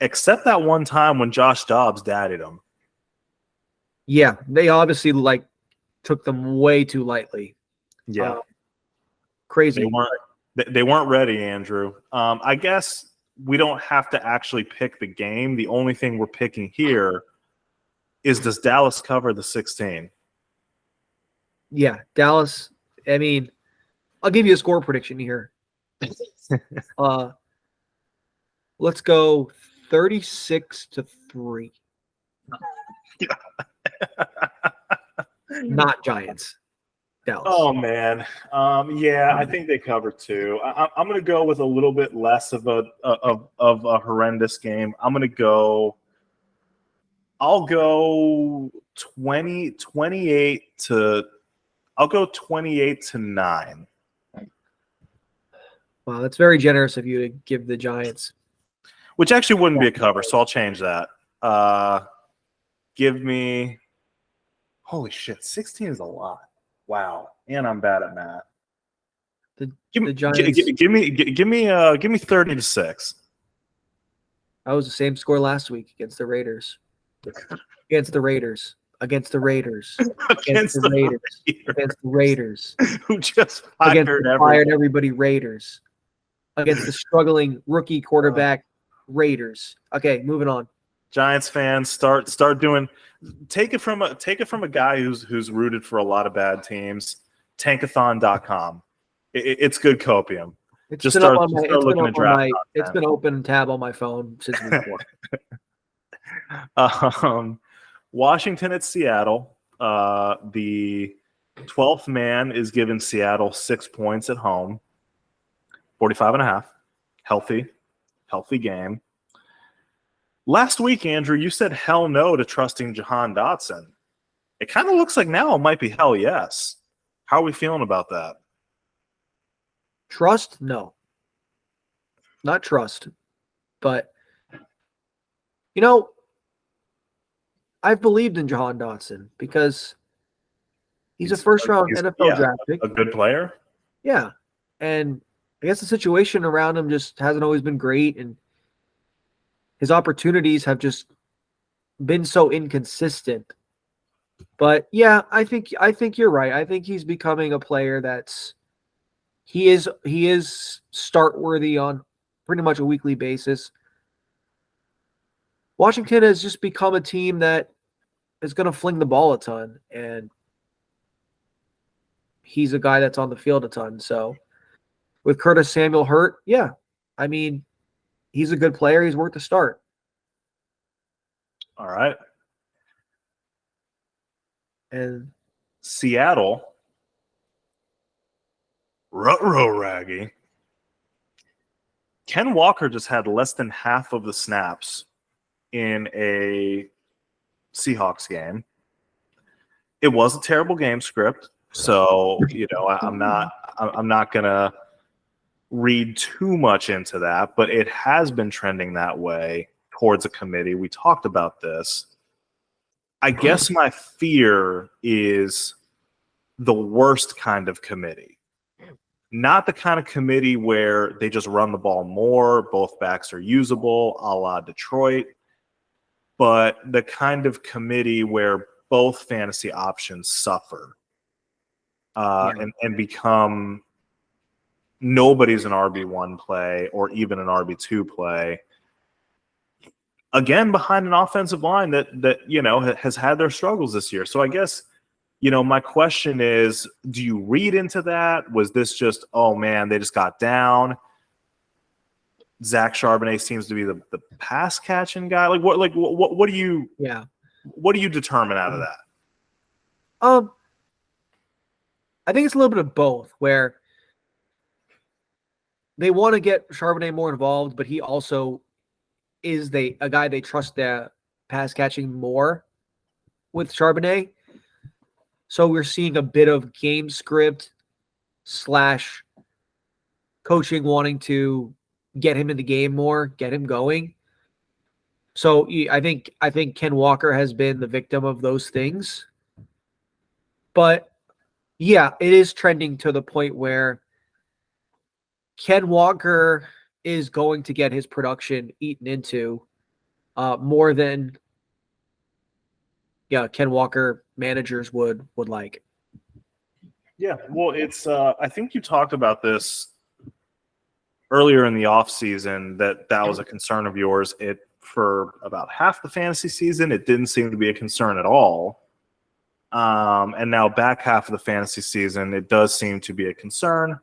Except that one time when Josh Dobbs daddied him. Yeah, they obviously took them way too lightly. Yeah. Crazy. They weren't ready, Andrew. I guess we don't have to actually pick the game. The only thing we're picking here is, does Dallas cover the 16? Yeah, Dallas. I mean, I'll give you a score prediction here. Let's go 36-3. Not Giants. Dallas. Oh man, yeah, I think they cover too. I'm going to go with a little bit less of a horrendous game. I'll go 28 to 9. Wow, that's very generous of you to give the Giants. Which actually wouldn't be a cover, so I'll change that. Give me, holy shit, 16 is a lot. Wow, and I'm bad at math. Give me 30-6. That was the same score last week against the Raiders. Against the Raiders. Against the Raiders. Against the Raiders. Against the Raiders. Who just fired everybody Raiders. Against the struggling rookie quarterback Raiders. Okay, moving on. Giants fans, start doing. Take it from a guy who's rooted for a lot of bad teams. Tankathon.com. It's good copium. It's Just been start, up on just my. start It's been looking up at on draft my. It's content. been open tab on my phone since week 1. Washington at Seattle. The 12th man is giving Seattle 6 points at home. 45.5. Healthy game. Last week, Andrew, you said hell no to trusting Jahan Dotson. It kind of looks like now it might be hell yes. How are we feeling about that? Trust? No, not trust. But I've believed in Jahan Dotson because he's a first-round NFL draft pick. A good player. Yeah, and I guess the situation around him just hasn't always been great, and his opportunities have just been so inconsistent. But yeah, I think you're right. I think he's becoming a player he is start worthy on pretty much a weekly basis. Washington has just become a team that is going to fling the ball a ton, and he's a guy that's on the field a ton. So with Curtis Samuel hurt, yeah, I mean, he's a good player. He's worth the start. All right. And Seattle. Ruh-roh raggy. Ken Walker just had less than half of the snaps in a Seahawks game. It was a terrible game script, so I'm not gonna read too much into that, but it has been trending that way towards a committee. We talked about this. I guess my fear is the worst kind of committee. Not the kind of committee where they just run the ball more, both backs are usable, a la Detroit, but the kind of committee where both fantasy options suffer and become nobody's an RB1 play or even an RB2 play. Again, behind an offensive line that has had their struggles this year. So I guess my question is, do you read into that? Was this just, oh man, they just got down? Zach Charbonnet seems to be the pass catching guy. What do you determine out of that? I think it's a little bit of both, where they want to get Charbonnet more involved, but he also is a guy they trust the pass catching more with Charbonnet. So we're seeing a bit of game script / coaching wanting to get him in the game more, get him going. So I think Ken Walker has been the victim of those things. But yeah, it is trending to the point where Ken Walker is going to get his production eaten into more than Ken Walker managers would like. Yeah, well, it's I think you talked about this earlier in the offseason that was a concern of yours. For about half the fantasy season, it didn't seem to be a concern at all. And now back half of the fantasy season, it does seem to be a concern.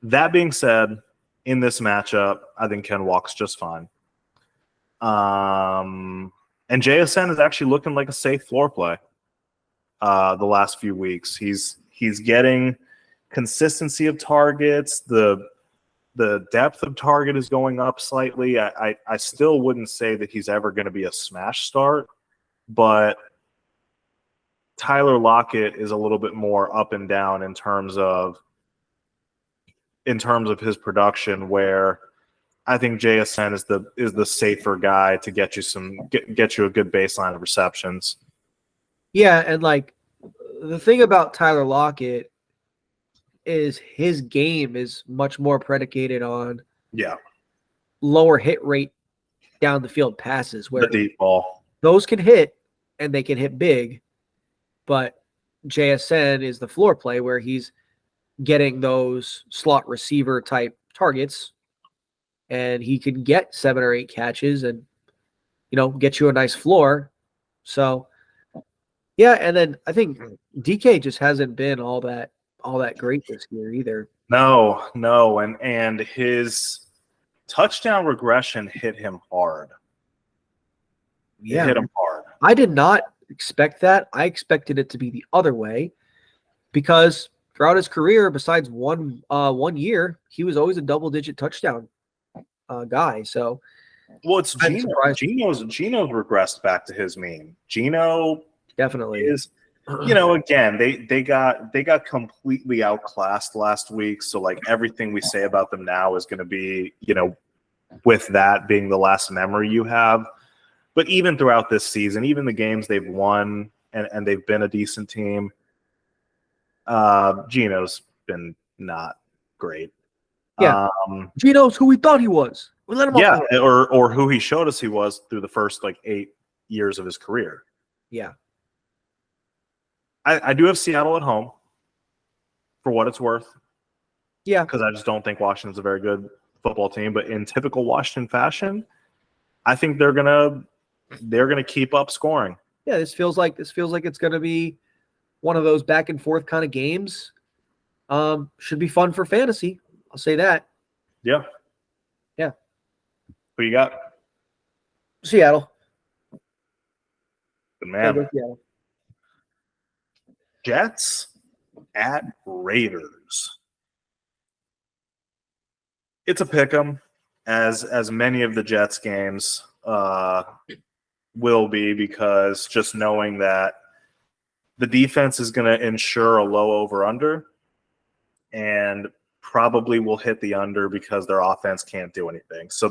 That being said, in this matchup, I think Ken Walker's just fine. And JSN is actually looking like a safe floor play the last few weeks. He's getting consistency of targets. The depth of target is going up slightly. I still wouldn't say that he's ever going to be a smash start, but Tyler Lockett is a little bit more up and down in terms of his production, where I think JSN is the safer guy to get you a good baseline of receptions. Yeah, and the thing about Tyler Lockett is his game is much more predicated on lower hit rate down the field passes, where the deep ball. Those can hit and they can hit big, but JSN is the floor play where he's getting those slot receiver type targets, and he can get 7 or 8 catches and get you a nice floor. So yeah, and then I think DK just hasn't been all that great this year either. No, and his touchdown regression hit him hard. It hit him hard. I did not expect that. I expected it to be the other way because throughout his career, besides one year, he was always a double-digit touchdown guy. So, well, it's Geno. Geno's regressed back to his mean. Geno definitely is. Again, they got completely outclassed last week. So like everything we say about them now is going to be, with that being the last memory you have. But even throughout this season, even the games they've won and they've been a decent team, Geno's been not great. Yeah, Geno's who we thought he was. We let him off. Yeah, or who he showed us he was through the first 8 years of his career. Yeah. I do have Seattle at home for what it's worth. Yeah. Because I just don't think Washington's a very good football team. But in typical Washington fashion, I think they're gonna keep up scoring. Yeah, this feels like it's gonna be one of those back and forth kind of games. Should be fun for fantasy. I'll say that. Yeah. Yeah. Who you got? Seattle. Good man. Seattle. Jets at Raiders. It's a pick 'em, as many of the Jets games will be, because just knowing that the defense is going to ensure a low over-under and probably will hit the under because their offense can't do anything. So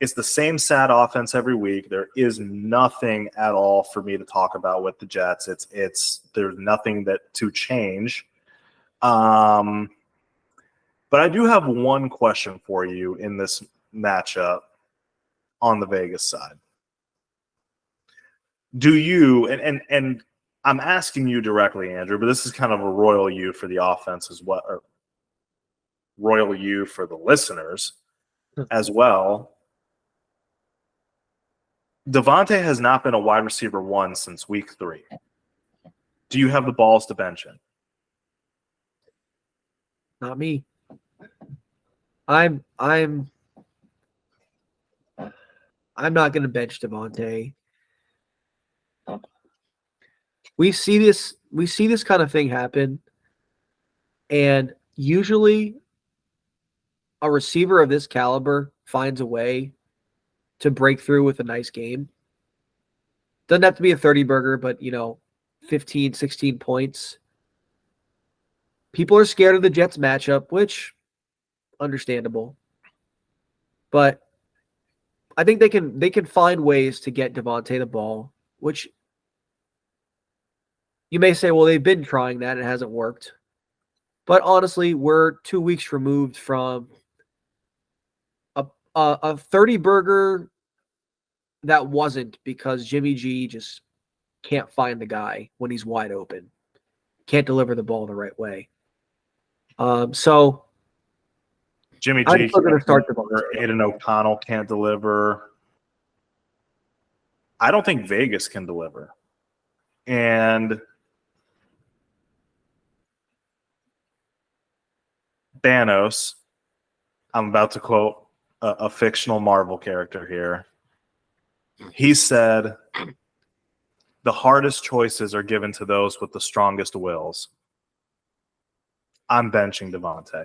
it's the same sad offense every week. There is nothing at all for me to talk about with the Jets. There's nothing to change. But I do have one question for you in this matchup on the Vegas side. Do you, and I'm asking you directly, Andrew, but this is kind of a royal you for the offense as well, or royal you for the listeners as well. Devontae has not been a wide receiver 1 since week 3. Do you have the balls to bench him? Not me. I'm not going to bench Devontae. We see this kind of thing happen, and usually a receiver of this caliber finds a way to break through with a nice game. Doesn't have to be a 30-burger, but 15, 16 points. People are scared of the Jets matchup, which understandable. But I think they can find ways to get Devontae the ball, which you may say, well, they've been trying that. It hasn't worked. But honestly, we're 2 weeks removed from a 30-burger that wasn't because Jimmy G just can't find the guy when he's wide open. Can't deliver the ball the right way. So Jimmy G can't deliver. Aiden O'Connell can't deliver. I don't think Vegas can deliver. And Thanos, I'm about to quote a fictional Marvel character here. He said, the hardest choices are given to those with the strongest wills. I'm benching Devontae.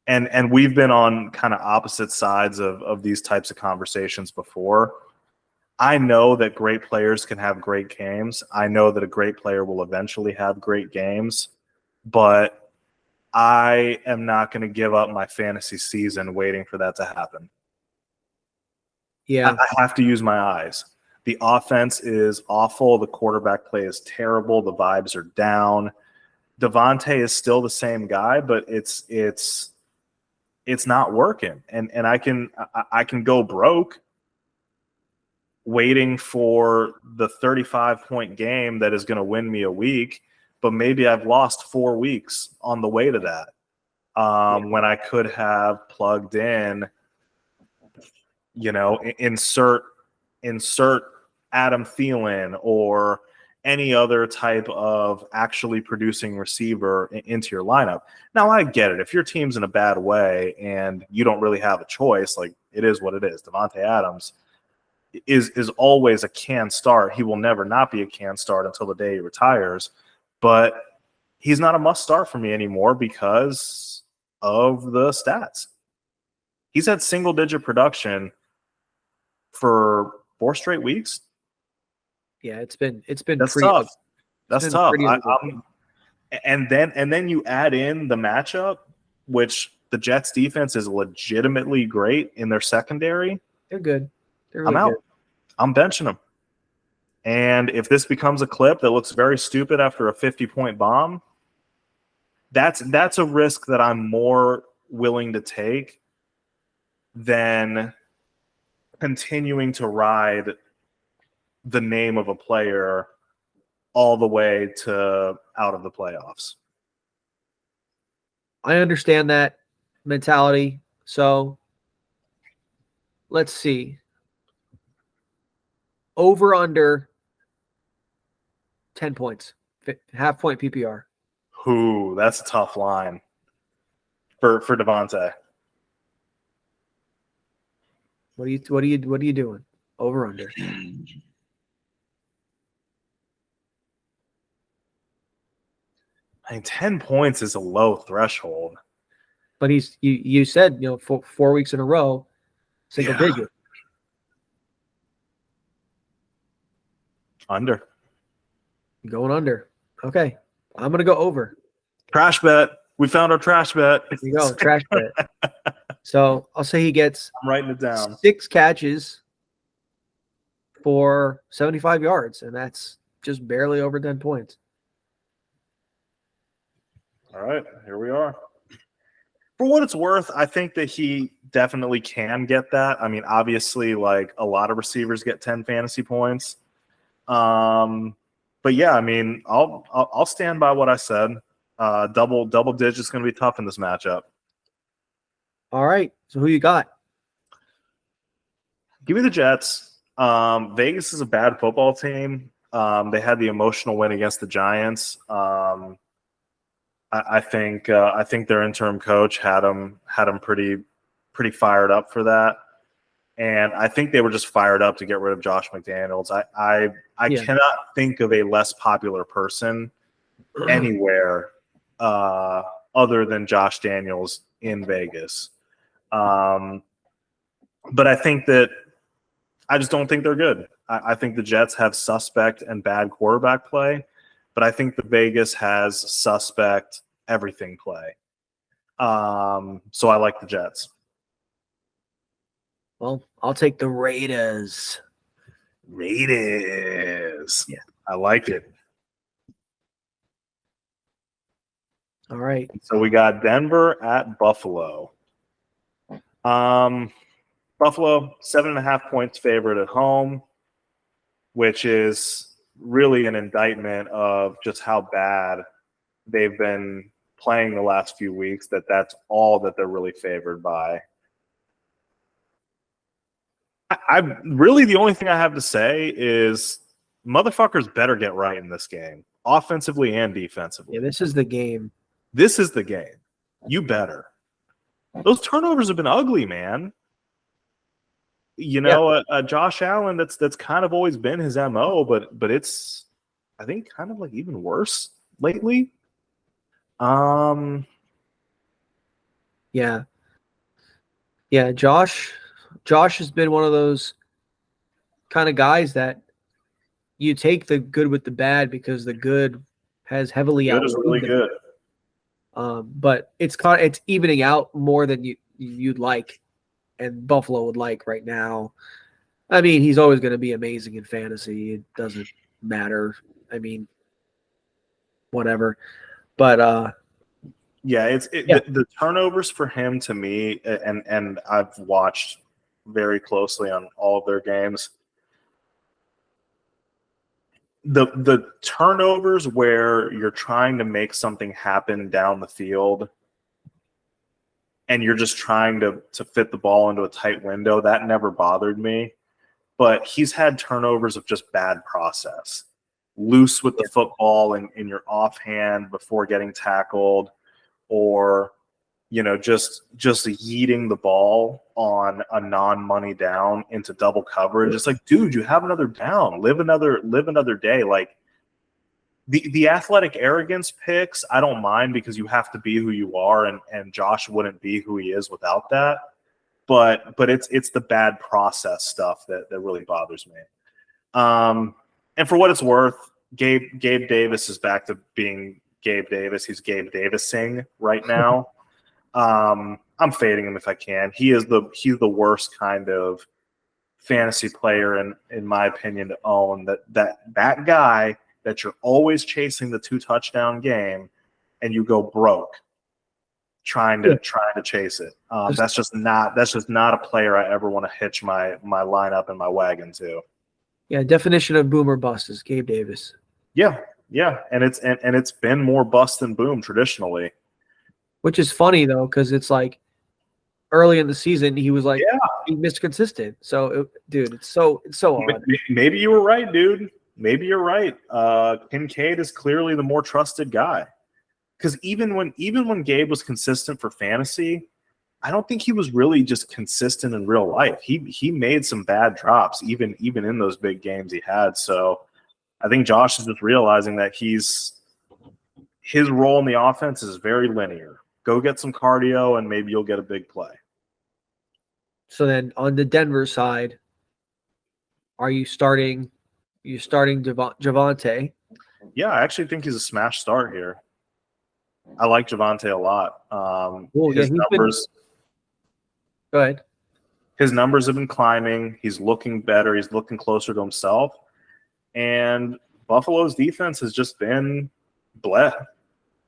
And we've been on kind of opposite sides of these types of conversations before. I know that great players can have great games. I know that a great player will eventually have great games. But I am not going to give up my fantasy season waiting for that to happen. Yeah. I have to use my eyes. The offense is awful. The quarterback play is terrible. The vibes are down. Devontae is still the same guy, but it's not working. And I can go broke waiting for the 35-point game that is going to win me a week, but maybe I've lost 4 weeks on the way to that. When I could have plugged in, insert Adam Thielen or any other type of actually producing receiver into your lineup. Now, I get it. If your team's in a bad way and you don't really have a choice, like, it is what it is. Devontae Adams is always a can start. He will never not be a can start until the day he retires. But he's not a must start for me anymore because of the stats. He's had single-digit production for 4 straight weeks. Yeah, it's been That's pretty tough. That's tough. pretty And then you add in the matchup, which the Jets defense is legitimately great in their secondary. They're good. They're really I'm out. good. I'm benching them. And if this becomes a clip that looks very stupid after a 50-point bomb, that's a risk that I'm more willing to take than continuing to ride the name of a player all the way to out of the playoffs. I understand that mentality. So let's see. Over under 10 points. Half point PPR. Ooh, that's a tough line for Devontae. What are you doing? Over under. I mean, 10 points is a low threshold. But you said, 4 weeks in a row, single digit. Under. Going under. Okay. I'm gonna go over. Trash bet. We found our trash bet. There you go, trash bet. So I'll say he gets I'm writing it down. 6 catches for 75 yards, and that's just barely over 10 points. All right, here we are. For what it's worth, I think that he definitely can get that. I mean, obviously, like, a lot of receivers get 10 fantasy points. But yeah, I mean, I'll stand by what I said. Double digits going to be tough in this matchup. All right. So who you got? Give me the Jets. Vegas is a bad football team. They had the emotional win against the Giants. I think their interim coach had them pretty fired up for that, and I think they were just fired up to get rid of Josh McDaniels. I cannot think of a less popular person anywhere other than Josh Daniels in Vegas. But I think that I just don't think they're good. I think the Jets have suspect and bad quarterback play, but I think the Vegas has suspect everything play. So I like the Jets. Well, I'll take the Raiders. Raiders. Yeah. I like it. All right. So we got Denver at Buffalo. Buffalo, 7.5 points favorite at home, which is really an indictment of just how bad they've been playing the last few weeks, that's all that they're really favored by. I really, the only thing I have to say is motherfuckers better get right in this game, offensively and defensively. Yeah, this is the game. This is the game. You better. Those turnovers have been ugly, man. Josh Allen, that's kind of always been his MO, but it's, I think, kind of like even worse lately. Yeah. Josh has been one of those kind of guys that you take the good with the bad because the good has heavily Good is really good. But it's evening out more than you'd like, and Buffalo would like right now. I mean, he's always going to be amazing in fantasy. It doesn't matter. I mean, whatever. But the turnovers for him, to me, and I've watched very closely on all of their games. The turnovers where you're trying to make something happen down the field and you're just trying to fit the ball into a tight window, that never bothered me. But he's had turnovers of just bad process, loose with the football in your offhand before getting tackled, or just yeeting the ball on a non-money down into double coverage. It's like, dude, you have another down. Live another day. Like the athletic arrogance picks, I don't mind because you have to be who you are, and Josh wouldn't be who he is without that. But it's the bad process stuff that really bothers me. And for what it's worth, Gabe Davis is back to being Gabe Davis. He's Gabe Davising right now. I'm fading him if I can. He's the worst kind of fantasy player in my opinion to own. That guy that you're always chasing the 2 touchdown game, and you go broke trying to chase it. That's just not a player I ever want to hitch my lineup and my wagon to. Yeah, definition of boom or bust is Gabe Davis. Yeah, and it's been more bust than boom traditionally. Which is funny though, because it's like early in the season he was like he missed consistent. So dude, it's so odd. Maybe you were right, dude. Maybe you're right. Kincaid is clearly the more trusted guy. Because even when Gabe was consistent for fantasy, I don't think he was really just consistent in real life. He made some bad drops even in those big games he had. So I think Josh is just realizing that his role in the offense is very linear. Go get some cardio and maybe you'll get a big play. So then on the Denver side, are you starting Javonte? Yeah, I actually think he's a smash start here. I like Javonte a lot. His numbers. Go ahead. His numbers have been climbing. He's looking better. He's looking closer to himself. And Buffalo's defense has just been bleh.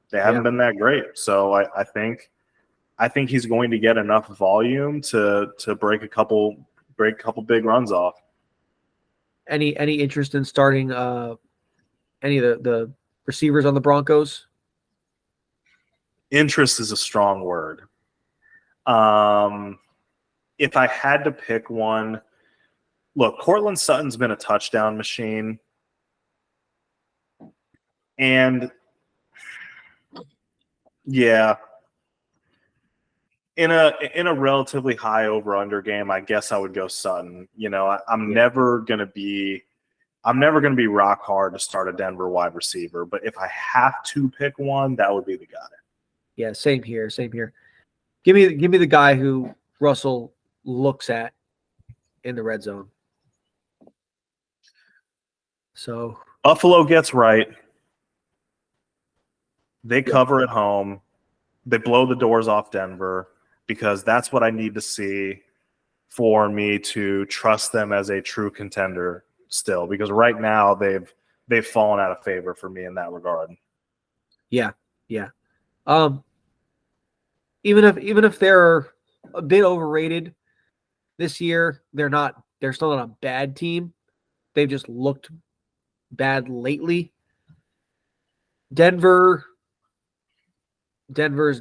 They haven't been that great. So I think he's going to get enough volume to break a couple big runs off. Any interest in starting any of the receivers on the Broncos? Interest is a strong word. If I had to pick one, look, Cortland Sutton's been a touchdown machine. And yeah, in a relatively high over-under game, I guess I would go Sutton. I'm never gonna be rock hard to start a Denver wide receiver, but if I have to pick one, that would be the guy. Yeah, same here. Give me the guy who Russell looks at in the red zone. So Buffalo gets right. They cover at home. They blow the doors off Denver because that's what I need to see for me to trust them as a true contender still. Because right now they've fallen out of favor for me in that regard. Yeah. Even if they're a bit overrated this year, they're still not a bad team. They've just looked bad lately. Denver's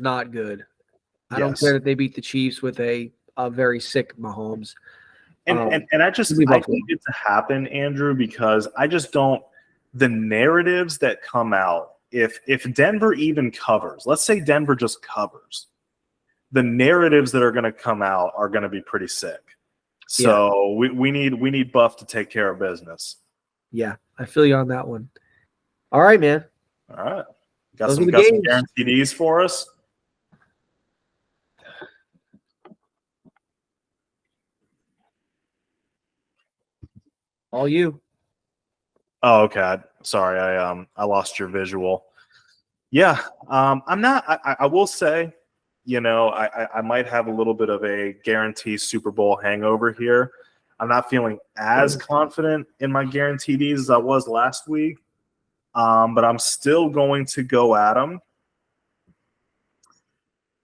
not good. I don't care that they beat the Chiefs with a very sick Mahomes. And I need it to happen, Andrew, because I just don't – the narratives that come out, if Denver even covers, let's say Denver just covers, the narratives that are going to come out are going to be pretty sick. So we need Buff to take care of business. Yeah, I feel you on that one. All right, man. All right. Got some guarantees for us? All you. Oh, okay. Sorry, I lost your visual. Yeah, I'm not. I will say, I might have a little bit of a guarantee Super Bowl hangover here. I'm not feeling as confident in my guarantees as I was last week, but I'm still going to go at them.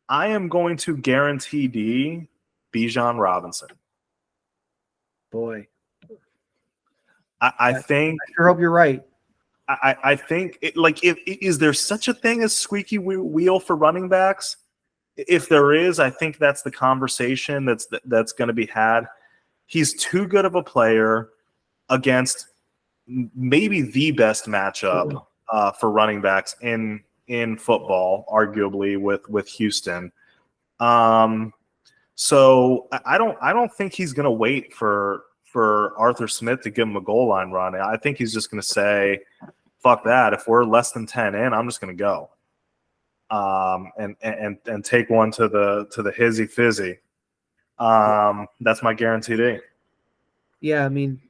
I am going to guarantee Bijan Robinson. Boy. I think. I sure hope you're right. I think is there such a thing as squeaky wheel for running backs? If there is, I think that's the conversation that's going to be had. He's too good of a player against maybe the best matchup for running backs in football, arguably with Houston. So I don't think he's going to wait for Arthur Smith to give him a goal line run. I think he's just going to say, "Fuck that! If we're less than 10 in, I'm just going to go." And take one to the hizzy fizzy. That's my guarantee. Yeah, I mean,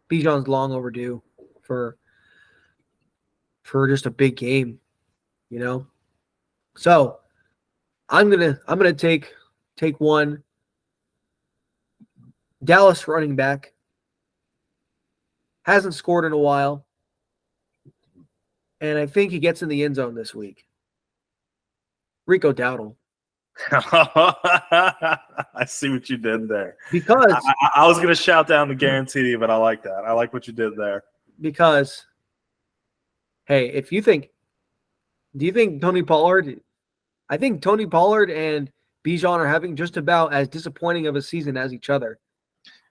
Bijan's long overdue for just a big game, you know. So I'm gonna take one. Dallas running back hasn't scored in a while, and I think he gets in the end zone this week. Rico Dowdle. I see what you did there. Because I was going to shout down the guarantee, but I like that. I like what you did there. Because, hey, do you think Tony Pollard? I think Tony Pollard and Bijan are having just about as disappointing of a season as each other,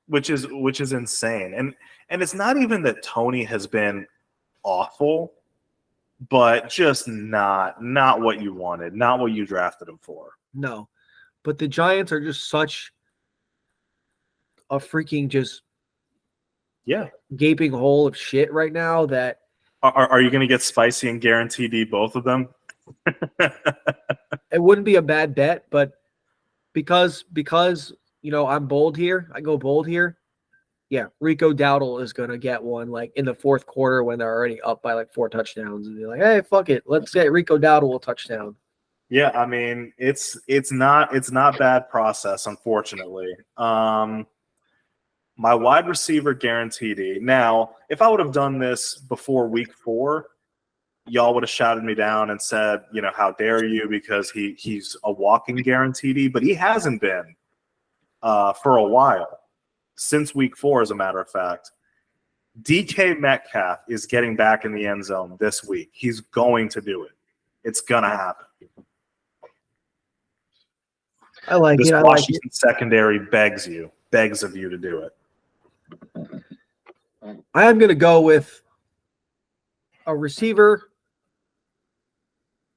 which is insane. And it's not even that Tony has been awful, but just not what you wanted, not what you drafted him for. No, but the Giants are just such a freaking gaping hole of shit right now that. Are you going to get spicy and guarantee both of them? It wouldn't be a bad bet, but because I'm bold here, I go bold here. Yeah, Rico Dowdle is going to get one like in the fourth quarter when they're already up by like 4 touchdowns, and they're like, "Hey, fuck it, let's get Rico Dowdle a touchdown." Yeah, I mean, it's not bad process, unfortunately. My wide receiver guaranteed. Now, if I would have done this before week 4, y'all would have shouted me down and said, how dare you, because he's a walking guaranteed, but he hasn't been for a while. Since week 4, as a matter of fact. DK Metcalf is getting back in the end zone this week. He's going to do it. It's going to happen. I like this it. I Washington like it. secondary begs of you to do it. I am going to go with a receiver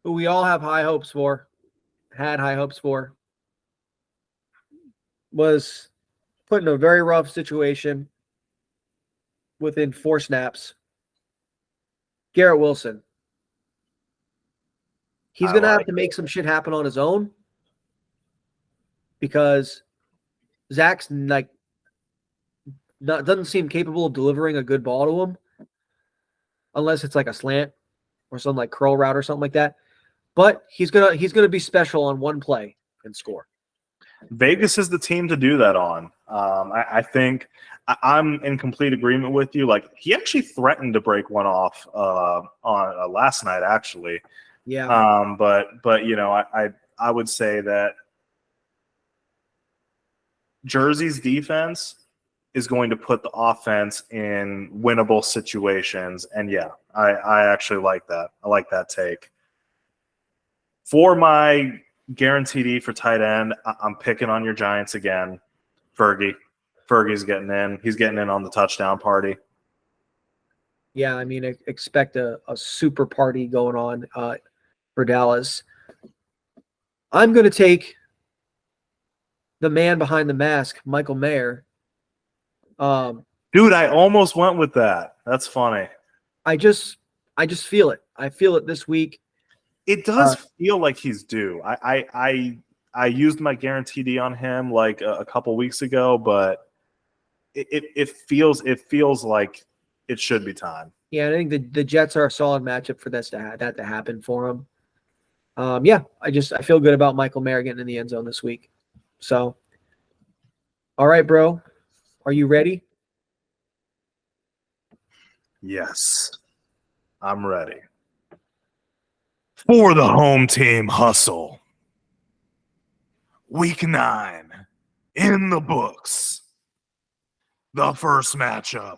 who we all have high hopes for, was put in a very rough situation within 4 snaps. Garrett Wilson. He's going to have to make some shit happen on his own because Zach's doesn't seem capable of delivering a good ball to him unless it's like a slant or some like curl route or something like that. But he's gonna be special on one play and score. Vegas is the team to do that on. I think I'm in complete agreement with you. Like, he actually threatened to break one off on last night, actually. Yeah. But I would say that Jersey's defense is going to put the offense in winnable situations, and yeah, I actually like that. I like that take. For my guaranteed for tight end, I'm picking on your Giants again. Fergie's getting in. He's getting in on the touchdown party. Yeah, I mean, expect a super party going on for Dallas. I'm going to take the man behind the mask, Michael Mayer. Dude, I almost went with that. That's funny. I just feel it. I feel it this week. It does feel like he's due. I used my guarantee on him like a couple weeks ago, but it feels like it should be time. Yeah, I think the Jets are a solid matchup for that to happen for him. Yeah, I feel good about Michael Mayer getting in the end zone this week. So, all right, bro, are you ready? Yes, I'm ready. For the home team hustle. Week 9 in the books. The first matchup.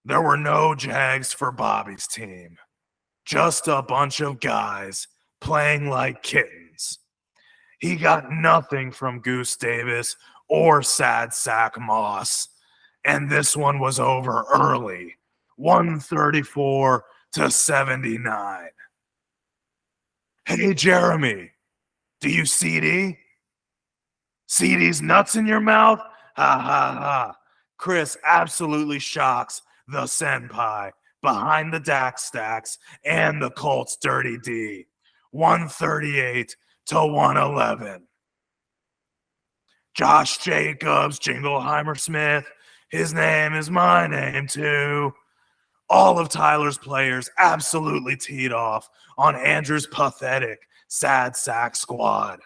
There were no Jags for Bobby's team. Just a bunch of guys playing like kittens. He got nothing from Goose Davis or Sad Sack Moss. and this one was over early, 134-79. Hey, Jeremy, do you CD? CD's nuts in your mouth? Ha ha ha. Chris absolutely shocks the senpai behind the Dak stacks and the Colts dirty D. 138-111. Josh Jacobs, Jingleheimer Smith, his name is my name too. All of Tyler's players absolutely teed off on Andrew's pathetic sad sack squad.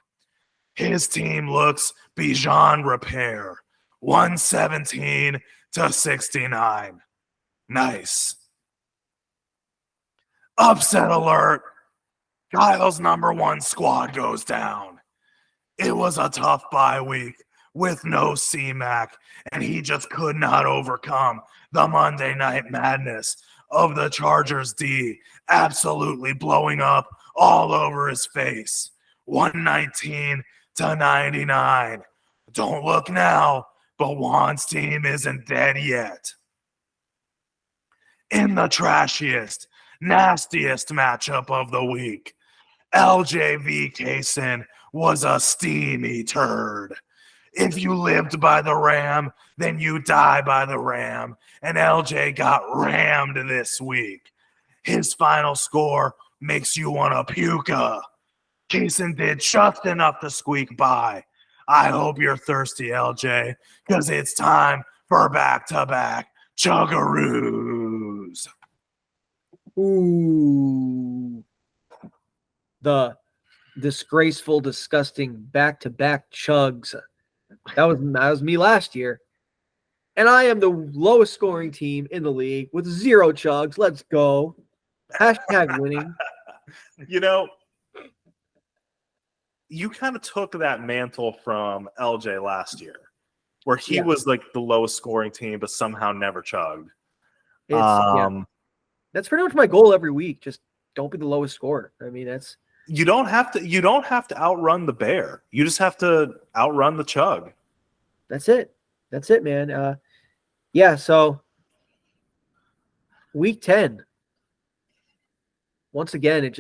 His team looks beyond repair. 117-69. Nice. Upset alert. Kyle's number one squad goes down. It was a tough bye week with no C-Mac, and he just could not overcome the Monday Night Madness of the Chargers D absolutely blowing up all over his face. 119-99. Don't look now, but Juan's team isn't dead yet. In the trashiest, nastiest matchup of the week, LJV Kaysen was a steamy turd. If you lived by the Ram, then you die by the Ram, and LJ got rammed this week. His final score makes you want to puka. Kaysen did just enough to squeak by. I hope you're thirsty, LJ, because it's time for back-to-back chuggaroos. Ooh. The disgraceful, disgusting back-to-back chugs. That was me last year. And I am the lowest scoring team in the league with 0 chugs. Let's go. Hashtag winning. You know, you kind of took that mantle from LJ last year, where he was like the lowest scoring team, but somehow never chugged. That's pretty much my goal every week. Just don't be the lowest scorer. I mean, that's you don't have to outrun the bear. You just have to outrun the chug. That's it. That's it, man. So week 10. Once again,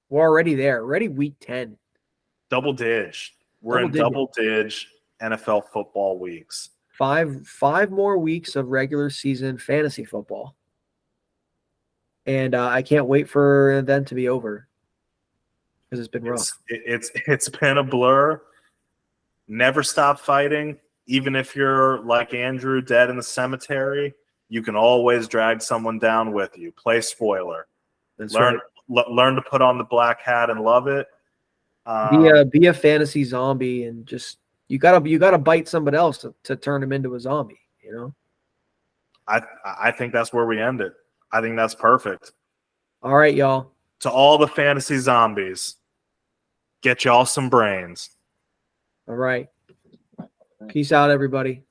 we're already there. Already week 10. Double dig. We're in double dig NFL football weeks. 5 more weeks of regular season fantasy football. And I can't wait for them to be over because it's been rough. It's been a blur. Never stop fighting. Even if you're like Andrew, dead in the cemetery, you can always drag someone down with you. Play spoiler. Learn to put on the black hat and love it. Be a fantasy zombie and just you gotta bite somebody else to turn him into a zombie. You know. I think that's where we end it. I think that's perfect. All right, y'all. To all the fantasy zombies, get y'all some brains. All right. Peace out, everybody.